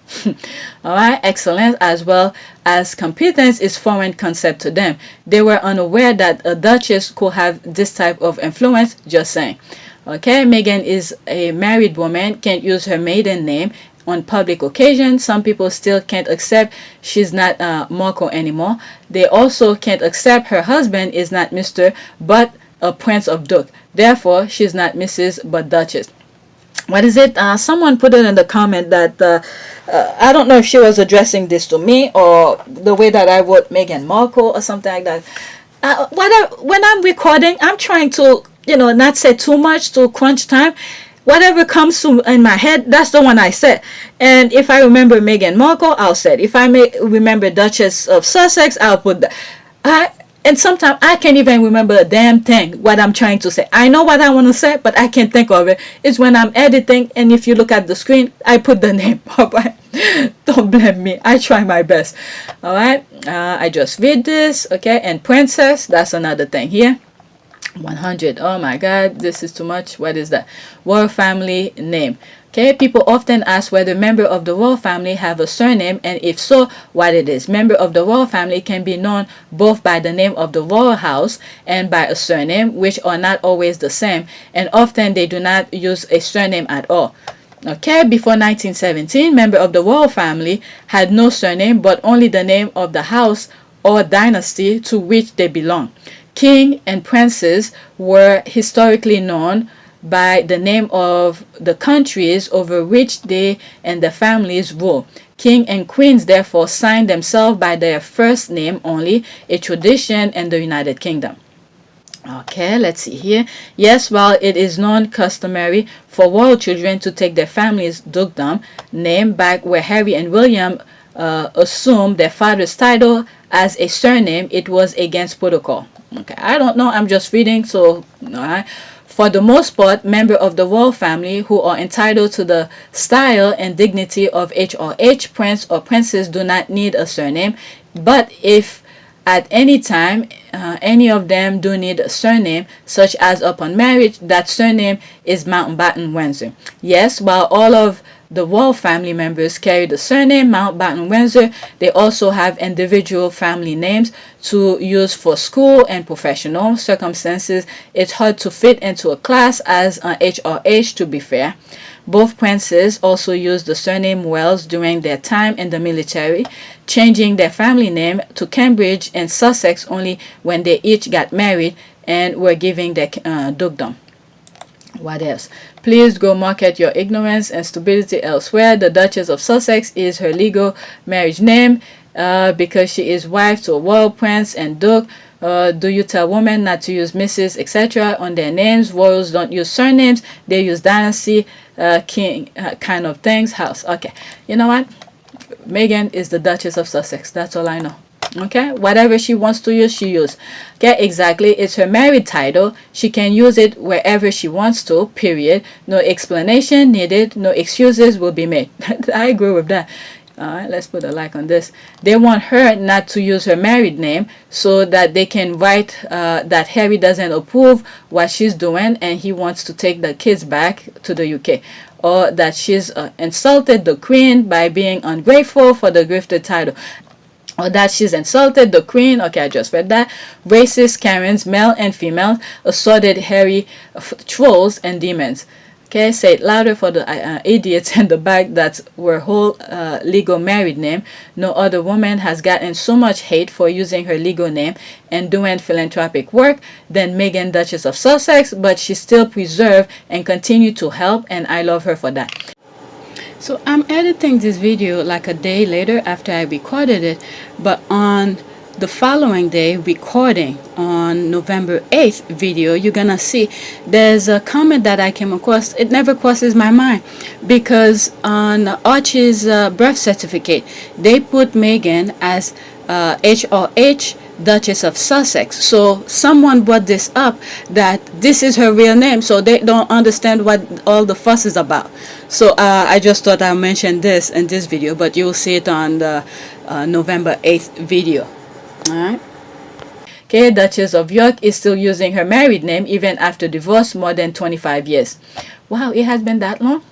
Alright, excellence as well as competence is foreign concept to them. They were unaware that a duchess could have this type of influence, just saying. Okay, Meghan is a married woman, can't use her maiden name on public occasions. Some people still can't accept she's not Markle anymore. They also can't accept her husband is not Mr. but a Prince of Duke. Therefore, she's not Mrs. but Duchess. What is it? Someone put it in the comment that I don't know if she was addressing this to me or the way that I wrote Meghan Markle or something like that. When I'm recording, I'm trying to, not say too much to crunch time. Whatever comes to in my head, that's the one I said. And if I remember Meghan Markle, I'll say it. If I remember Duchess of Sussex, I'll put that. And sometimes I can't even remember a damn thing what I'm trying to say. I know what I want to say, but I can't think of it. It's when I'm editing, and if you look at the screen, I put the name. Alright, don't blame me. I try my best. Alright, I just read this. Okay, and princess, that's another thing here. 100. Oh my God, this is too much. What is that? Royal family name. Okay, people often ask whether members of the royal family have a surname, and if so, what it is. Members of the royal family can be known both by the name of the royal house and by a surname, which are not always the same, and often they do not use a surname at all. Okay, before 1917, members of the royal family had no surname, but only the name of the house or dynasty to which they belong. King and princes were historically known by the name of the countries over which they and their families rule. King and queens therefore signed themselves by their first name only, a tradition in the United Kingdom. Okay, let's see here. Yes, while it is non-customary for royal children to take their family's dukedom name back where Harry and William assumed their father's title as a surname, it was against protocol. Okay, I don't know. I'm just reading. So, all right. For the most part, members of the royal family who are entitled to the style and dignity of HRH, prince or princess, do not need a surname. But if at any time any of them do need a surname, such as upon marriage, that surname is Mountbatten Windsor. Yes, while all of the royal family members carry the surname Mountbatten Windsor, they also have individual family names to use for school and professional circumstances. It's hard to fit into a class as an HRH, to be fair. Both princes also used the surname Wells during their time in the military, changing their family name to Cambridge and Sussex only when they each got married and were giving their dukedom. What else? Please go market your ignorance and stupidity elsewhere. The Duchess of Sussex is her legal marriage name because she is wife to a royal prince and duke. Do you tell women not to use Mrs. etc. on their names? Royals don't use surnames. They use dynasty, king kind of things. House. Okay. You know what? Meghan is the Duchess of Sussex. That's all I know. Okay, whatever she wants to use, she use. Okay, exactly. It's her married title. She can use it wherever she wants to, period. No explanation needed. No excuses will be made. I agree with that. Alright, let's put a like on this. They want her not to use her married name so that they can write that Harry doesn't approve what she's doing and he wants to take the kids back to the UK. Or that she's insulted the Queen by being ungrateful for the grifted title. Or that she's insulted the Queen. Okay, I just read that. Racist Karens, male and female, assorted Harry trolls and demons. Okay, say it louder for the idiots in the back that were whole legal married name. No other woman has gotten so much hate for using her legal name and doing philanthropic work than Meghan, Duchess of Sussex, but she still preserved and continued to help, and I love her for that. So I'm editing this video like a day later after I recorded it, but on the following day recording on November 8th video, you're gonna see there's a comment that I came across. It never crosses my mind because on Archie's birth certificate they put Meghan as HRH, Duchess of Sussex. So someone brought this up that this is her real name, so they don't understand what all the fuss is about. So I just thought I'll mention this in this video, but you'll see it on the November 8th video. Alright. Okay, Duchess of York is still using her married name even after divorce, more than 25 years. Wow, it has been that long?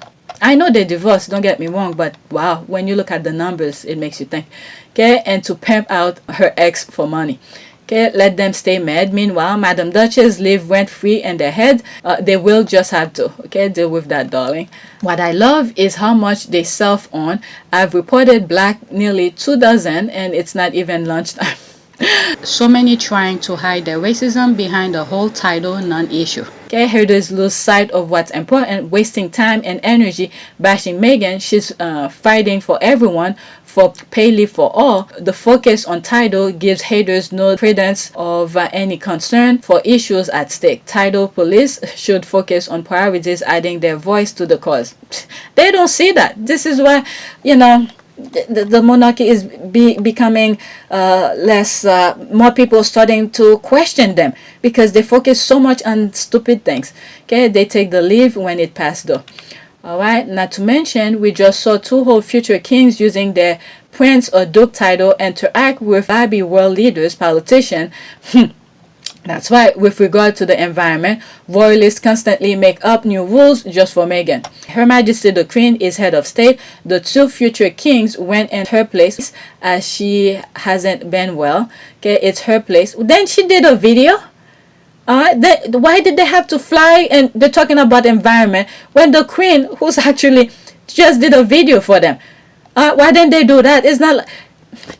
I know they divorced, don't get me wrong, but wow, when you look at the numbers, it makes you think. Okay, and to pimp out her ex for money. Okay, let them stay mad. Meanwhile, Madam Duchess live rent-free in their head. They will just have to. Okay, deal with that, darling. What I love is how much they self-own. I've reported black nearly 2 dozen, and it's not even lunchtime. So many trying to hide their racism behind a whole title non-issue. Okay, haters lose sight of what's important, wasting time and energy bashing Meghan. She's fighting for everyone, for pay leave for all. The focus on title gives haters no credence of any concern for issues at stake. Title police should focus on priorities, adding their voice to the cause. They don't see that. This is why, you know, the monarchy is becoming less, more people starting to question them because they focus so much on stupid things. Okay, they take the leave when it passed though. Alright, not to mention we just saw 2 whole future kings using their prince or duke title interact with Barbie world leaders, politicians. That's right, with regard to the environment, royalists constantly make up new rules just for Meghan. Her Majesty the Queen is head of state. The 2 future kings went in her place as she hasn't been well. Okay, it's her place. Then she did a video. Why did they have to fly and they're talking about environment when the Queen, who's actually just did a video for them? Why didn't they do that? It's not like,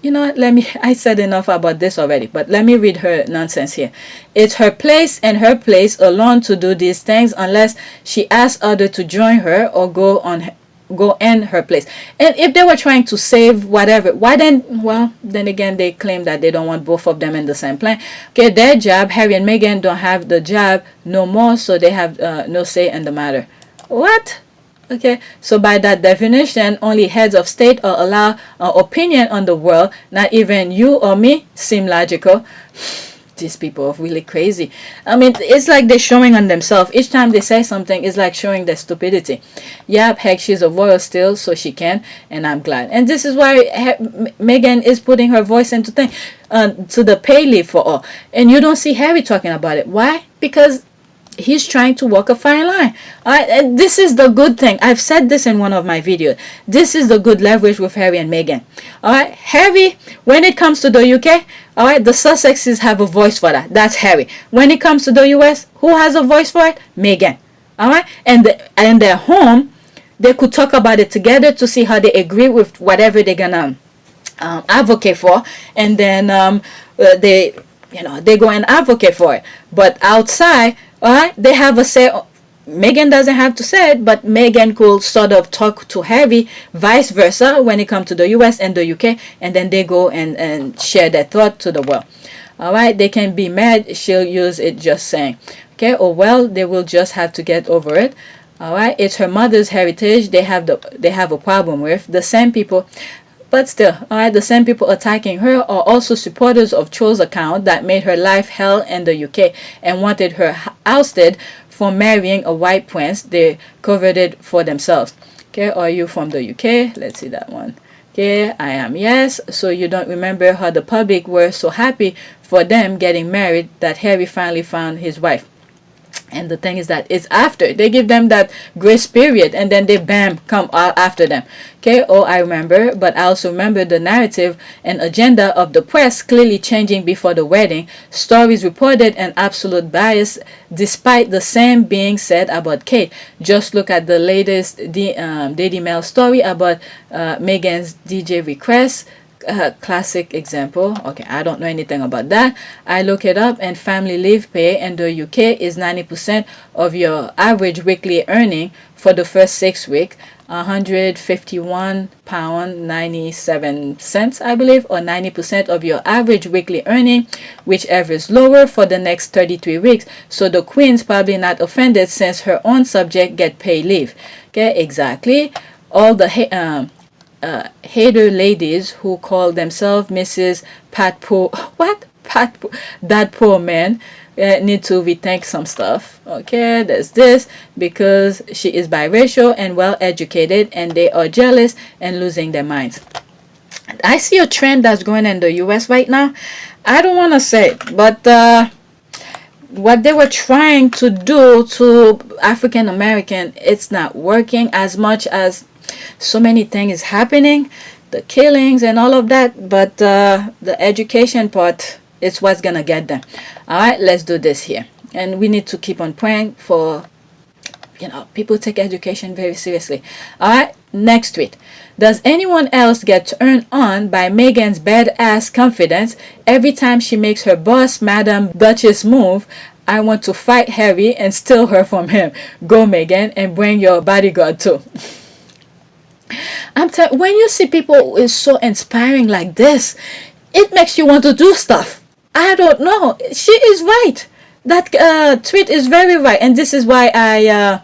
you know what, I said enough about this already, but let me read her nonsense here. It's her place and her place alone to do these things unless she asks others to join her or go in her place. And if they were trying to save whatever, why then, well, then again, they claim that they don't want both of them in the same plane. Okay, their job, Harry and Meghan don't have the job no more, so they have no say in the matter. What? Okay, so by that definition, only heads of state are allowed an opinion on the world. Not even you or me seem logical. these people are really crazy. I mean, it's like they're showing on themselves. Each time they say something, it's like showing their stupidity. Yep, heck, she's a royal still, so she can, and I'm glad. And this is why Meghan is putting her voice into thing, to the pay leave for all. And you don't see Harry talking about it. Why? Because he's trying to walk a fine line. All right, and this is the good thing. I've said this in one of my videos. This is the good leverage with Harry and Meghan. All right, Harry, when it comes to the UK, all right, the Sussexes have a voice for that. That's Harry. When it comes to the US, who has a voice for it? Meghan. All right, and their home, they could talk about it together to see how they agree with whatever they're gonna advocate for, and then they go and advocate for it. But outside, all right, they have a say. Meghan doesn't have to say it, but Meghan could sort of talk to Harry, vice versa, when it comes to the US and the UK, and then they go and share their thought to the world. All right, they can be mad. She'll use it just saying, okay, or well, they will just have to get over it. All right, it's her mother's heritage. They have a problem with the same people. But still, all right, the same people attacking her are also supporters of Cho's account that made her life hell in the UK and wanted her ousted for marrying a white prince they coveted for themselves. Okay, are you from the UK? Let's see that one. Okay, I am, yes. So you don't remember how the public were so happy for them getting married that Harry finally found his wife. And the thing is that it's after they give them that grace period, and then they bam come out after them. Okay, oh, I remember, but I also remember the narrative and agenda of the press clearly changing before the wedding. Stories reported an absolute bias, despite the same being said about Kate. Just look at the latest Daily Mail story about Meghan's DJ request. Classic example. Okay, I don't know anything about that. I look it up, and family leave pay in the UK is 90% of your average weekly earning for the first 6 weeks. £151.97, I believe, or 90% of your average weekly earning, whichever is lower, for the next 33 weeks. So the Queen's probably not offended since her own subject get paid leave. Okay, exactly. All the hater ladies who call themselves Mrs. Pat Poor, what? Pat, that poor man, need to rethink some stuff. Okay, there's this, because she is biracial and well educated, and they are jealous and losing their minds. I see a trend that's going in the US right now. I don't want to say it, but what they were trying to do to African American, it's not working as much as so many things happening, the killings and all of that, but the education part is what's gonna get them. All right, let's do this here, and we need to keep on praying for, people take education very seriously. All right, next tweet. Does anyone else get turned on by Meghan's badass confidence every time she makes her boss, Madam Duchess, move? I want to fight Harry and steal her from him. Go, Meghan, and bring your bodyguard too. When you see people is so inspiring like this, it makes you want to do stuff. I don't know. She is right. That tweet is very right, and this is why I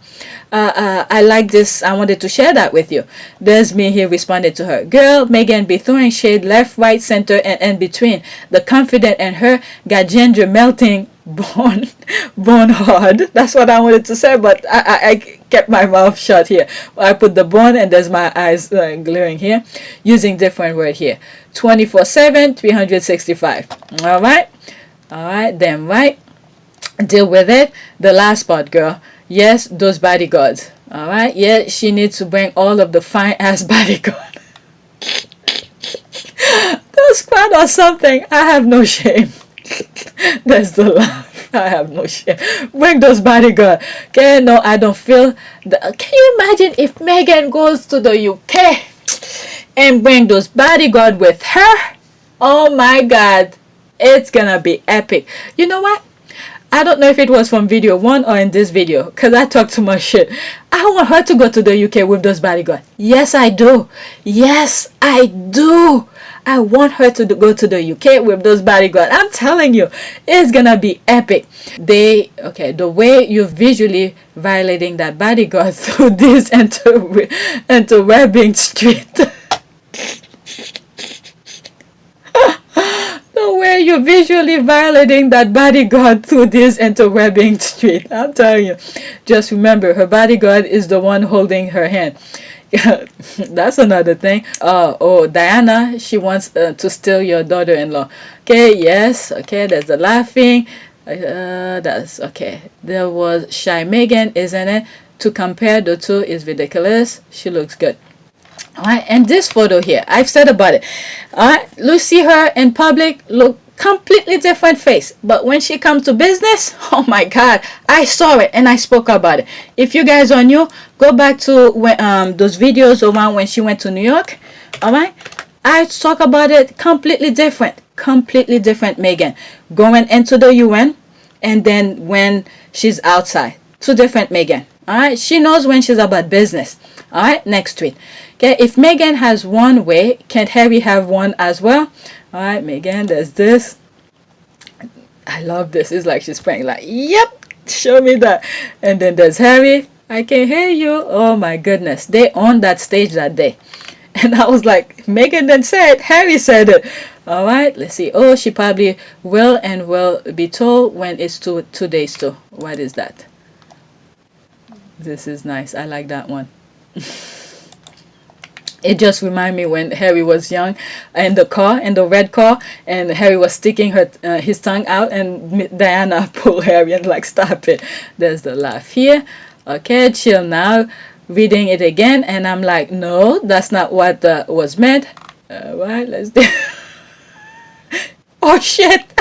like this. I wanted to share that with you. There's me. He responded to her. Girl, Meghan be throwing shade left, right, center, and in between. The confident in her got ginger melting bone hard. That's what I wanted to say, but I kept my mouth shut here. I put the bone, and there's my eyes glaring here, using different word here. 24/7, 365. All right, then right. Deal with it. The last part, girl. Yes, those bodyguards. All right. Yeah, she needs to bring all of the fine ass bodyguards. Those squad or something. I have no shame. That's the laugh. I have no shame. Bring those bodyguards. Okay, no, I don't feel. Can you imagine if Meghan goes to the UK and bring those bodyguards with her? Oh my God, it's gonna be epic. You know what? I don't know if it was from video 1 or in this video, because I talk too much shit. I want her to go to the UK with those bodyguards. Yes, I do. Yes, I do. I want her to go to the UK with those bodyguards. I'm telling you, it's gonna be epic. The way you're visually violating that bodyguard through this into Webbing Street. The way you're you visually violating that bodyguard through this interwebbing street. I'm telling you. Just remember, her bodyguard is the one holding her hand. That's another thing. Oh, Diana, she wants to steal your daughter-in-law. Okay, yes. Okay, there's the laughing. That's okay. There was Shy Meghan, isn't it? To compare the two is ridiculous. She looks good. Alright, and this photo here, I've said about it. Alright, you see her in public, look completely different face. But when she comes to business, oh my god, I saw it and I spoke about it. If you guys are new, go back to when, those videos around when she went to New York. Alright, I talk about it completely different Meghan. Going into the UN and then when she's outside. Two different Meghan. Alright, she knows when she's about business. Alright, next tweet. Okay, if Meghan has one way, can't Harry have one as well? Alright, Meghan, there's this. I love this. It's like she's praying like, yep, show me that. And then there's Harry. I can hear you. Oh my goodness. They owned that stage that day. And I was like, Meghan then said, Harry said it. Alright, let's see. Oh, she probably will and will be told when it's 2 days to. What is that? This is nice. I like that one. It just reminded me when Harry was young in the car, in the red car, and Harry was sticking his tongue out, and Diana pulled Harry and like, stop it. There's the laugh here. Okay, chill now. Reading it again, and I'm like, no, that's not what was meant. Alright, let's do. Oh shit!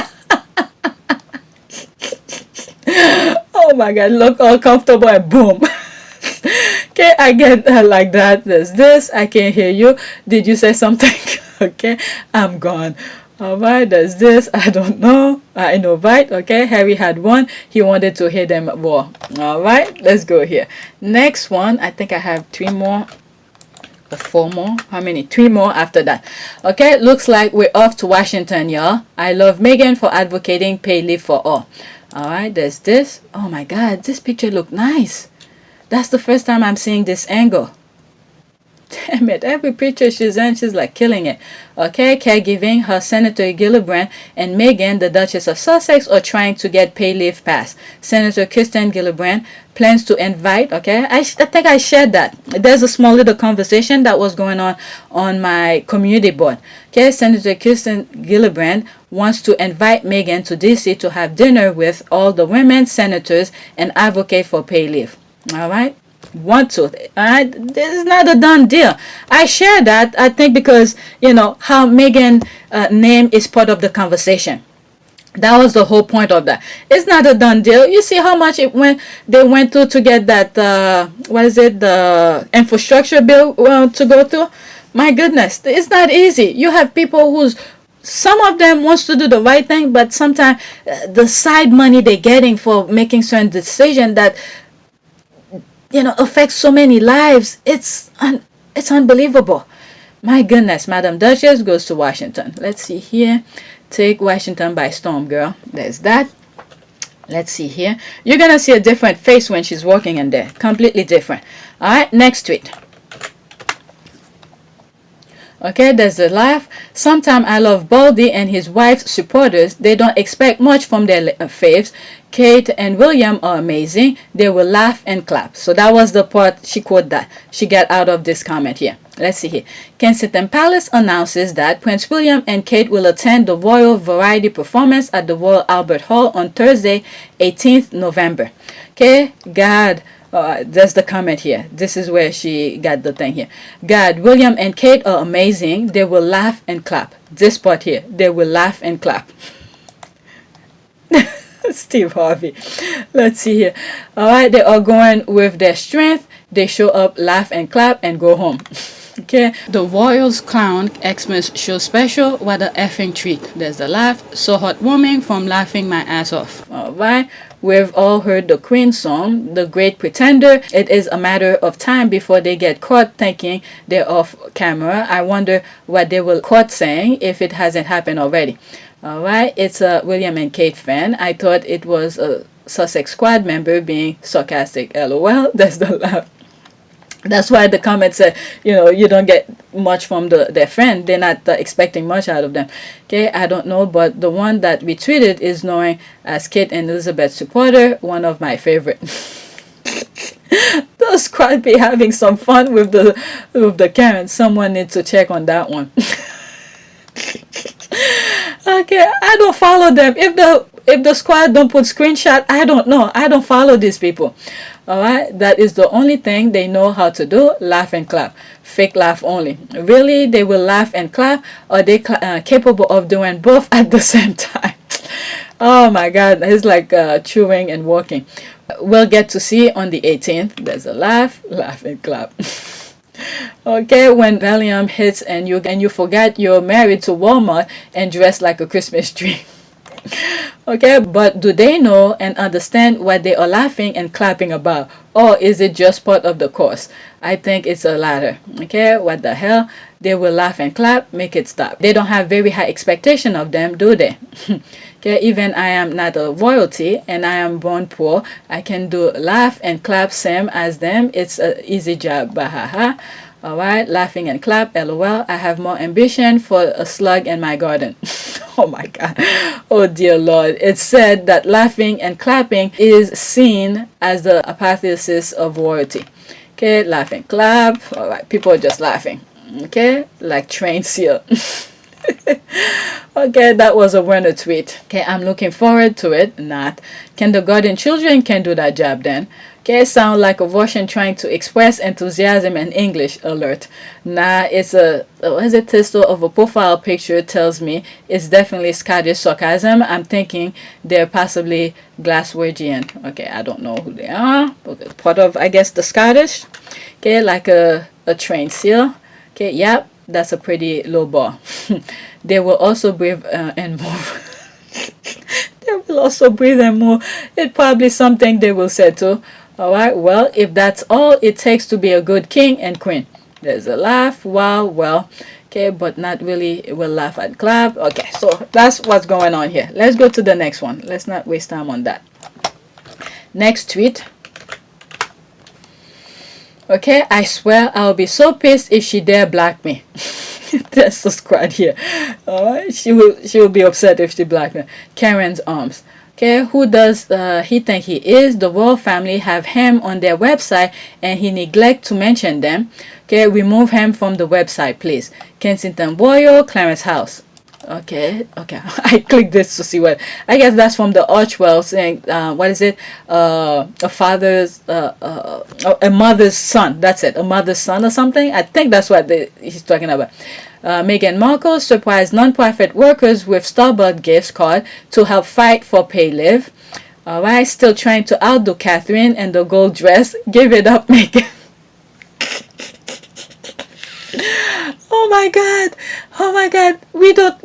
Oh my god, look all comfortable and boom. Okay, I get like that. There's this. I can't hear you. Did you say something? Okay, I'm gone. Alright, there's this. I don't know. I know, right? Okay, Harry had one. He wanted to hear them more. Alright, let's go here. Next one. I think I have 3 more. 4 more. How many? 3 more after that. Okay, looks like we're off to Washington, y'all. I love Meghan for advocating pay leave for all. Alright, there's this. Oh my god, this picture look nice. That's the first time I'm seeing this angle. Damn it, every picture she's in, she's like killing it. Okay, caregiving, her Senator Gillibrand and Meghan, the Duchess of Sussex, are trying to get pay leave passed. Senator Kirsten Gillibrand plans to invite, okay, I think I shared that. There's a small little conversation that was going on my community board. Okay, Senator Kirsten Gillibrand wants to invite Meghan to DC to have dinner with all the women senators and advocate for pay leave. Alright, want to. Alright, this is not a done deal. I share that, I think, because you know how Meghan name is part of the conversation. That was the whole point of that. It's not a done deal. You see how much they went through to get that what is it, the infrastructure bill to go through. My goodness, it's not easy. You have people who's, some of them wants to do the right thing, but sometimes the side money they're getting for making certain decision that, you know, affects so many lives. It's unbelievable. My goodness, Madam Duchess goes to Washington. Let's see here. Take Washington by storm, girl. There's that. Let's see here. You're going to see a different face when she's walking in there. Completely different. All right, next tweet. Okay, there's a laugh. Sometime I love Baldy and his wife's supporters. They don't expect much from their faves. Kate and William are amazing. They will laugh and clap. So that was the part she quoted that. She got out of this comment here. Let's see here. Kensington Palace announces that Prince William and Kate will attend the Royal Variety performance at the Royal Albert Hall on Thursday, 18th November. Okay, God. There's the comment here. This is where she got the thing here. God, William and Kate are amazing. They will laugh and clap. This part here. They will laugh and clap. Steve Harvey. Let's see here. Alright, they are going with their strength. They show up, laugh and clap, and go home. Okay. The Royals Clown Xmas show special. What a effing treat. There's the laugh. So heartwarming from laughing my ass off. Alright. We've all heard the Queen song, The Great Pretender. It is a matter of time before they get caught thinking they're off camera. I wonder what they will caught saying if it hasn't happened already. Alright, it's a William and Kate fan. I thought it was a Sussex squad member being sarcastic. LOL. That's the laugh. That's why the comments say, you don't get much from their friend. They're not expecting much out of them. Okay, I don't know, but the one that we tweeted is knowing as Kate and Elizabeth supporter, one of my favorite. Those squad be having some fun with the Karen. Someone needs to check on that one. Okay, I don't follow them. If the squad don't put screenshot, I don't know. I don't follow these people. All right, that is the only thing they know how to do: laugh and clap. Fake laugh only. Really, they will laugh and clap, or they capable of doing both at the same time. Oh my God, it's like chewing and walking. We'll get to see on the 18th. There's a laugh, laugh and clap. Okay, when Valium hits and you forget you're married to Walmart and dressed like a Christmas tree. Okay, but do they know and understand what they are laughing and clapping about? Or is it just part of the course? I think it's a latter. Okay, what the hell? They will laugh and clap, make it stop. They don't have very high expectation of them, do they? Okay, even I am not a royalty and I am born poor. I can do laugh and clap same as them. It's an easy job. Bahaha. Alright, laughing and clap, lol. I have more ambition for a slug in my garden. Oh my God. Oh dear Lord. It's said that laughing and clapping is seen as the apotheosis of royalty. Okay, laugh and clap. Alright, people are just laughing. Okay, like trained seal. Okay, that was a winner tweet. Okay, I'm looking forward to it. Not. Kindergarten children can do that job then. Okay, sound like a Russian trying to express enthusiasm in English. Alert. Nah, it's a title of a profile picture tells me it's definitely Scottish sarcasm. I'm thinking they're possibly Glaswegian. Okay, I don't know who they are, but it's part of, I guess, the Scottish. Okay, like a trained seal. Okay, yep, that's a pretty low bar. They will also breathe and move. They will also breathe and move. It's probably something they will say too. Alright, well, if that's all it takes to be a good king and queen. There's a laugh, wow, well, okay, but not really, we'll laugh and clap. Okay, so that's what's going on here. Let's go to the next one. Let's not waste time on that. Next tweet. Okay, I swear I'll be so pissed if she dare block me. That's the squad here. Alright, she will be upset if she block me. Karen's arms. Okay, who does he think he is? The royal family have him on their website and he neglect to mention them. Okay, remove him from the website, please. Kensington Royal, Clarence House. Okay. I clicked this to see what. I guess that's from the Archwell saying, what is it? A mother's son. That's it. A mother's son or something. I think that's what he's talking about. Meghan Markle surprised non-profit workers with Starbucks gift card to help fight for pay live. Alright, still trying to outdo Catherine and the gold dress. Give it up, Meghan. Oh my God.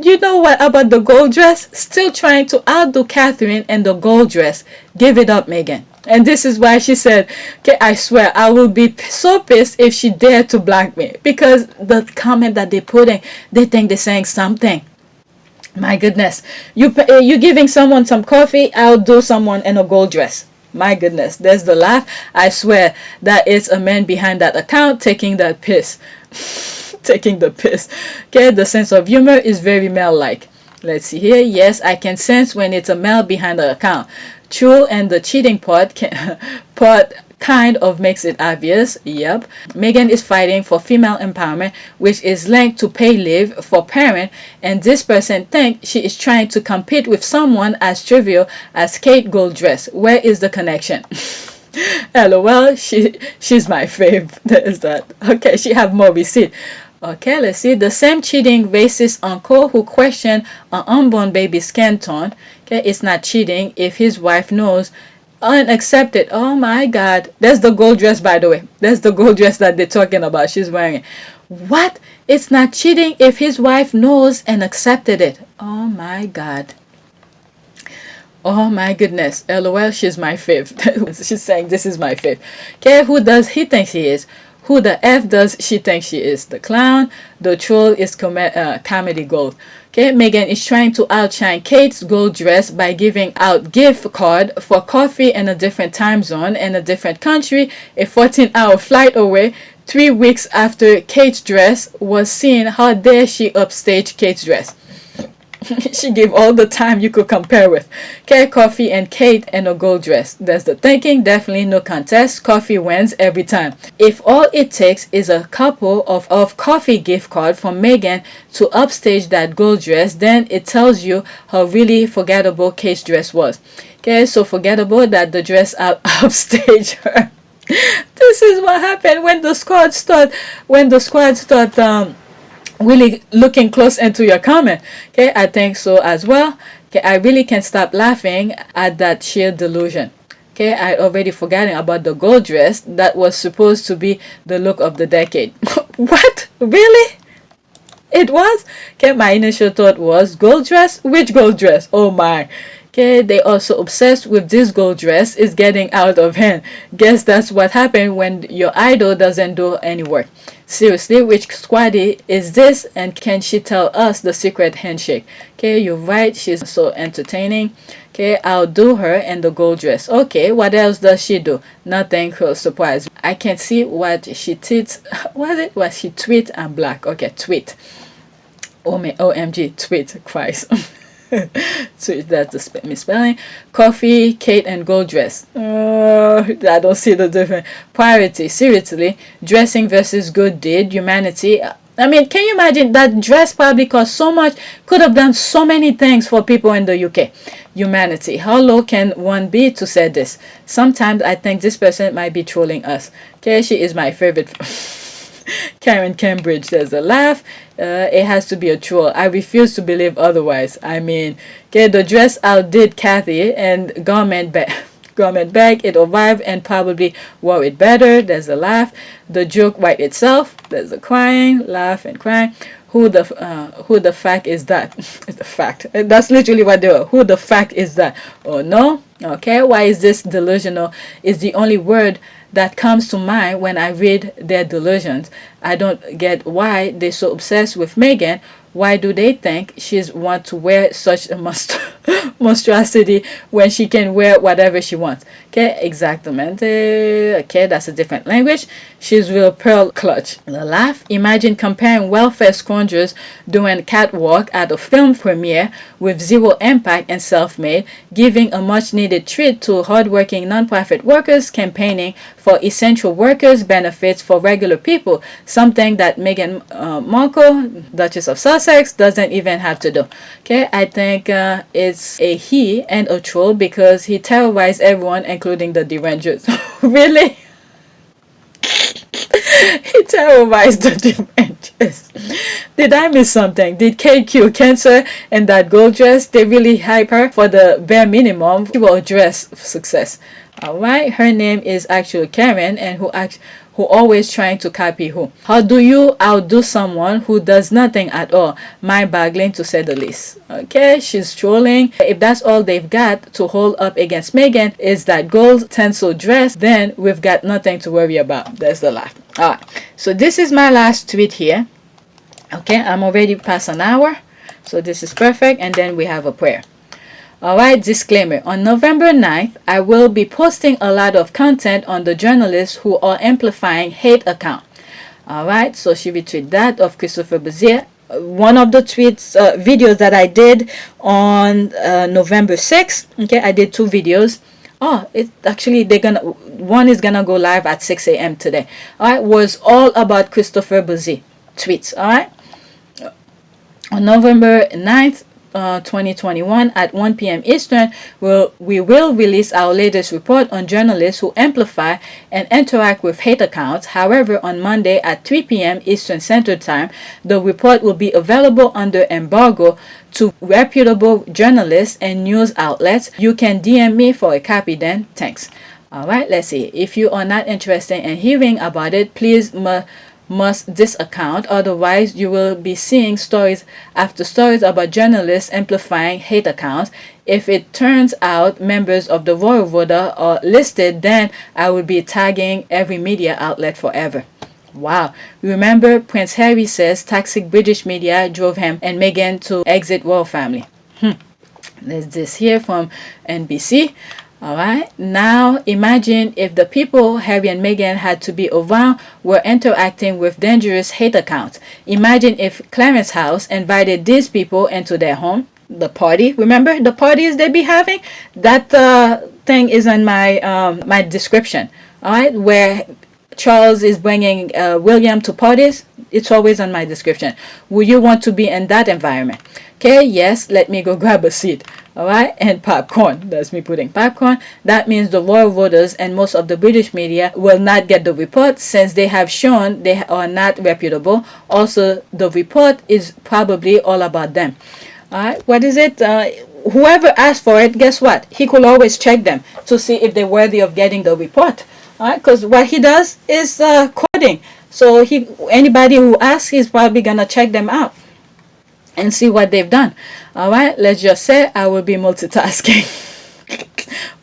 You know what about the gold dress? Still trying to outdo Catherine and the gold dress. Give it up, Meghan. And this is why she said, okay, I swear I will be so pissed if she dared to block me. Because the comment that they're putting, they think they're saying something. My goodness. You giving someone some coffee, I'll do someone in a gold dress. My goodness. There's the laugh. I swear that it's a man behind that account taking that piss. Taking the piss. Okay, the sense of humor is very male-like. Let's see here. Yes, I can sense when it's a male behind the account. True, and the cheating part kind of makes it obvious. Yep. Meghan is fighting for female empowerment, which is linked to pay leave for parent, and this person thinks she is trying to compete with someone as trivial as Kate Gold dress. Where is the connection? LOL, she's my fave. That is that. Okay, she have more receipt. Okay, let's see. The same cheating racist uncle who questioned an unborn baby's skin tone. Okay, it's not cheating if his wife knows. Unaccepted. Oh my God. That's the gold dress, by the way. That's the gold dress that they're talking about. She's wearing it. What? It's not cheating if his wife knows and accepted it. Oh my God. Oh my goodness. LOL, she's my fave. She's saying this is my fave. Okay, who does he think she is? Who the F does she think she is? The clown. The troll is comedy gold. Okay, Meghan is trying to outshine Kate's gold dress by giving out gift card for coffee in a different time zone in a different country, a 14-hour flight away. 3 weeks after Kate's dress was seen, how dare she upstage Kate's dress? She gave all the time you could compare with. Okay, Coffee and Kate in a gold dress. That's the thinking. Definitely no contest. Coffee wins every time. If all it takes is a couple of coffee gift card from Meghan to upstage that gold dress, then it tells you how really forgettable Kate's dress was. Okay, so forgettable that the dress upstage her. This is what happened when the squad start really looking close into your comment. Okay, I think so as well. Okay, I really can't stop laughing at that sheer delusion. Okay, I already forgotten about the gold dress that was supposed to be the look of the decade. What? Really? It was? Okay, my initial thought was gold dress? Which gold dress? Oh my. Okay, they are so obsessed with this gold dress is getting out of hand. Guess that's what happened when your idol doesn't do any work. Seriously, which squaddy is this, and can she tell us the secret handshake? Okay, you're right, she's so entertaining. Okay, I'll do her in the gold dress. Okay, what else does she do? Nothing, cool, surprise. I can't see what she tweets. What she tweet and black. Okay, tweet. OMG, tweet, Christ. So that's the misspelling. Coffee, Kate, and gold dress. I don't see the difference. Priority, seriously. Dressing versus good deed, humanity. I mean, can you imagine that dress probably cost so much, could have done so many things for people in the UK. Humanity. How low can one be to say this? Sometimes I think this person might be trolling us. Okay, she is my favorite. Karen Cambridge, there's a laugh. It has to be a troll. I refuse to believe otherwise. I mean, okay, the dress outdid Kathy and garment bag. It arrived and probably wore it better. There's a laugh. The joke right itself. There's a crying, laugh, and crying. Who the fact is that? The fact. That's literally what they were. Who the fact is that? Oh no. Okay. Why is this delusional? Is the only word that comes to mind when I read their delusions. I don't get why they're so obsessed with Meghan. Why do they think she's want to wear such a monstrosity when she can wear whatever she wants? Okay, exactamente. Okay, that's a different language. She's real pearl clutch. The laugh. Imagine comparing welfare scroungers doing catwalk at a film premiere with zero impact and self-made, giving a much-needed treat to hardworking non-profit workers campaigning for essential workers benefits for regular people, something that Meghan Markle, Duchess of Sussex, doesn't even have to do. Okay, I think it's a he and a troll because he terrorized everyone, including the derangers. Really? He terrorized the derangers. Did I miss something? Did Kate cure cancer and that gold dress? They really hype her for the bare minimum. She will dress for success. Alright, her name is actually Karen, and who always trying to copy who. How do you outdo someone who does nothing at all? Mind-boggling to say the least. Okay, she's trolling. If that's all they've got to hold up against Meghan is that gold tinsel dress, then we've got nothing to worry about. There's the laugh. Alright, so this is my last tweet here. Okay, I'm already past an hour, so this is perfect, and then we have a prayer. Alright, disclaimer. On November 9th, I will be posting a lot of content on the journalists who are amplifying hate account. Alright, so she retweeted that of Christopher Bezier. One of the tweets, videos that I did on November 6th. Okay, I did 2 videos. Oh, it actually one is gonna go live at 6 a.m. today. Alright, was all about Christopher Bezier tweets. Alright, on November 9th, 2021 at 1 p.m. Eastern, we will release our latest report on journalists who amplify and interact with hate accounts. However, on Monday at 3 p.m. Eastern Standard Time, the report will be available under embargo to reputable journalists and news outlets. You can DM me for a copy then. Thanks. Alright, let's see. If you are not interested in hearing about it, please must this account, otherwise you will be seeing stories after stories about journalists amplifying hate accounts. If it turns out members of the Royal Rota are listed, then I will be tagging every media outlet forever. Wow. Remember, Prince Harry says toxic British media drove him and Meghan to exit royal family. There's this here from NBC. All right. Now, imagine if the people Harry and Meghan had to be around were interacting with dangerous hate accounts. Imagine if Clarence House invited these people into their home. The party, remember the parties they be having? That thing is in my my description. All right, where Charles is bringing William to parties. It's always on my description. Would you want to be in that environment? Okay, yes, let me go grab a seat. All right, and popcorn. That's me putting popcorn. That means the royal voters and most of the British media will not get the report since they have shown they are not reputable. Also, the report is probably all about them. All right, what is it? Whoever asked for it, guess what? He could always check them to see if they're worthy of getting the report. All right, because what he does is coding. So anybody who asks, he's probably gonna check them out and see what they've done. All right, let's just say I will be multitasking.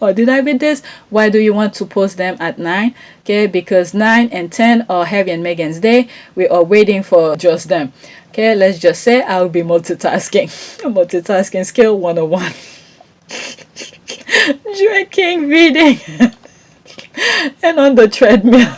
Or did I read this? Why do you want to post them at 9? Okay, because 9 and 10 are Harry and Meghan's day. We are waiting for just them. Okay, let's just say I will be multitasking. Multitasking skill 101. Drinking, reading, and on the treadmill.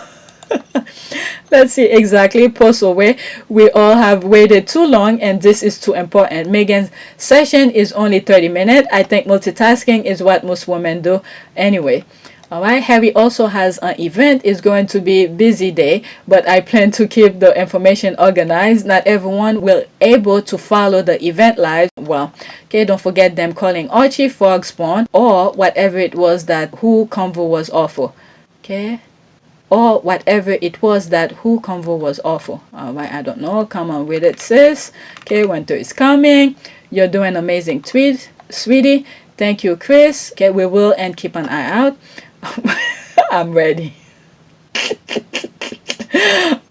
Let's see exactly. Post away. We all have waited too long and this is too important. Meghan's session is only 30 minutes. I think multitasking is what most women do anyway. Alright, Harry also has an event. It's going to be a busy day, but I plan to keep the information organized. Not everyone will able to follow the event live. Well, okay, don't forget them calling Archie frog spawn or whatever it was that who convo was awful. Okay, or whatever it was that who convo was awful. All right, I don't know. Come on with it, sis. Okay, winter is coming. You're doing amazing tweet, sweetie. Thank you, Chris. Okay, we will and keep an eye out. I'm ready.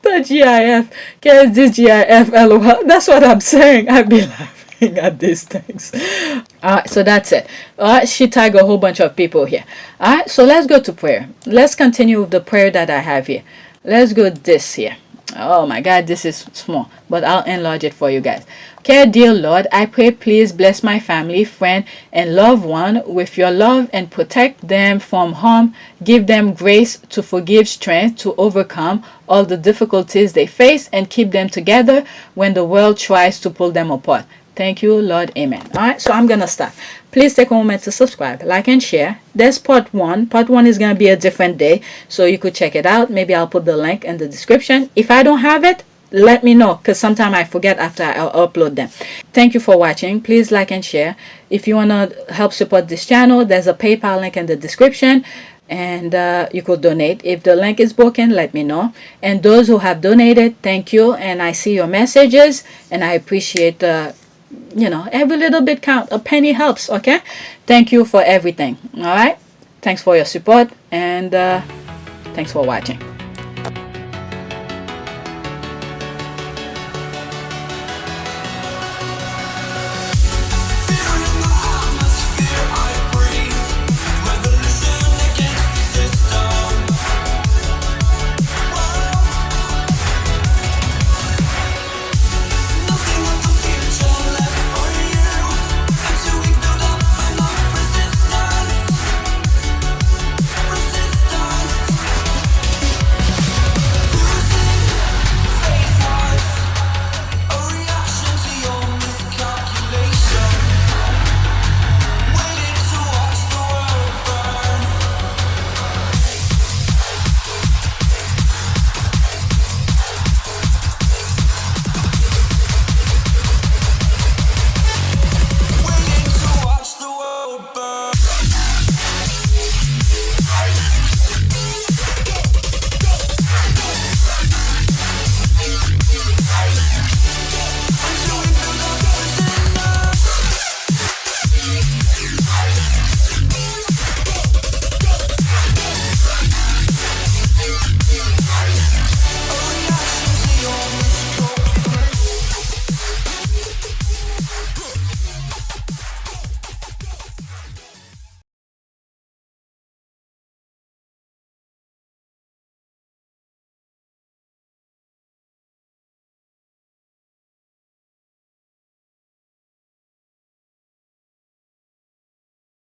The GIF. Okay, this GIF, lol. That's what I'm saying. I'd be laughing at these things. Alright, so that's it. Alright, she tagged a whole bunch of people here. Alright, so let's go to prayer. Let's continue with the prayer that I have here. Let's go this here. Oh my God, this is small, but I'll enlarge it for you guys. Okay, dear Lord, I pray please bless my family, friend, and loved one with your love and protect them from harm. Give them grace to forgive, strength to overcome all the difficulties they face, and keep them together when the world tries to pull them apart. Thank you, Lord. Amen. All right, so I'm going to start. Please take a moment to subscribe, like, and share. There's part 1. Part 1 is going to be a different day, so you could check it out. Maybe I'll put the link in the description. If I don't have it, let me know, because sometimes I forget after I upload them. Thank you for watching. Please like and share. If you want to help support this channel, there's a PayPal link in the description. And you could donate. If the link is broken, let me know. And those who have donated, thank you. And I see your messages, and I appreciate you know, every little bit count. A penny helps. Okay, thank you for everything. All right, thanks for your support, and thanks for watching.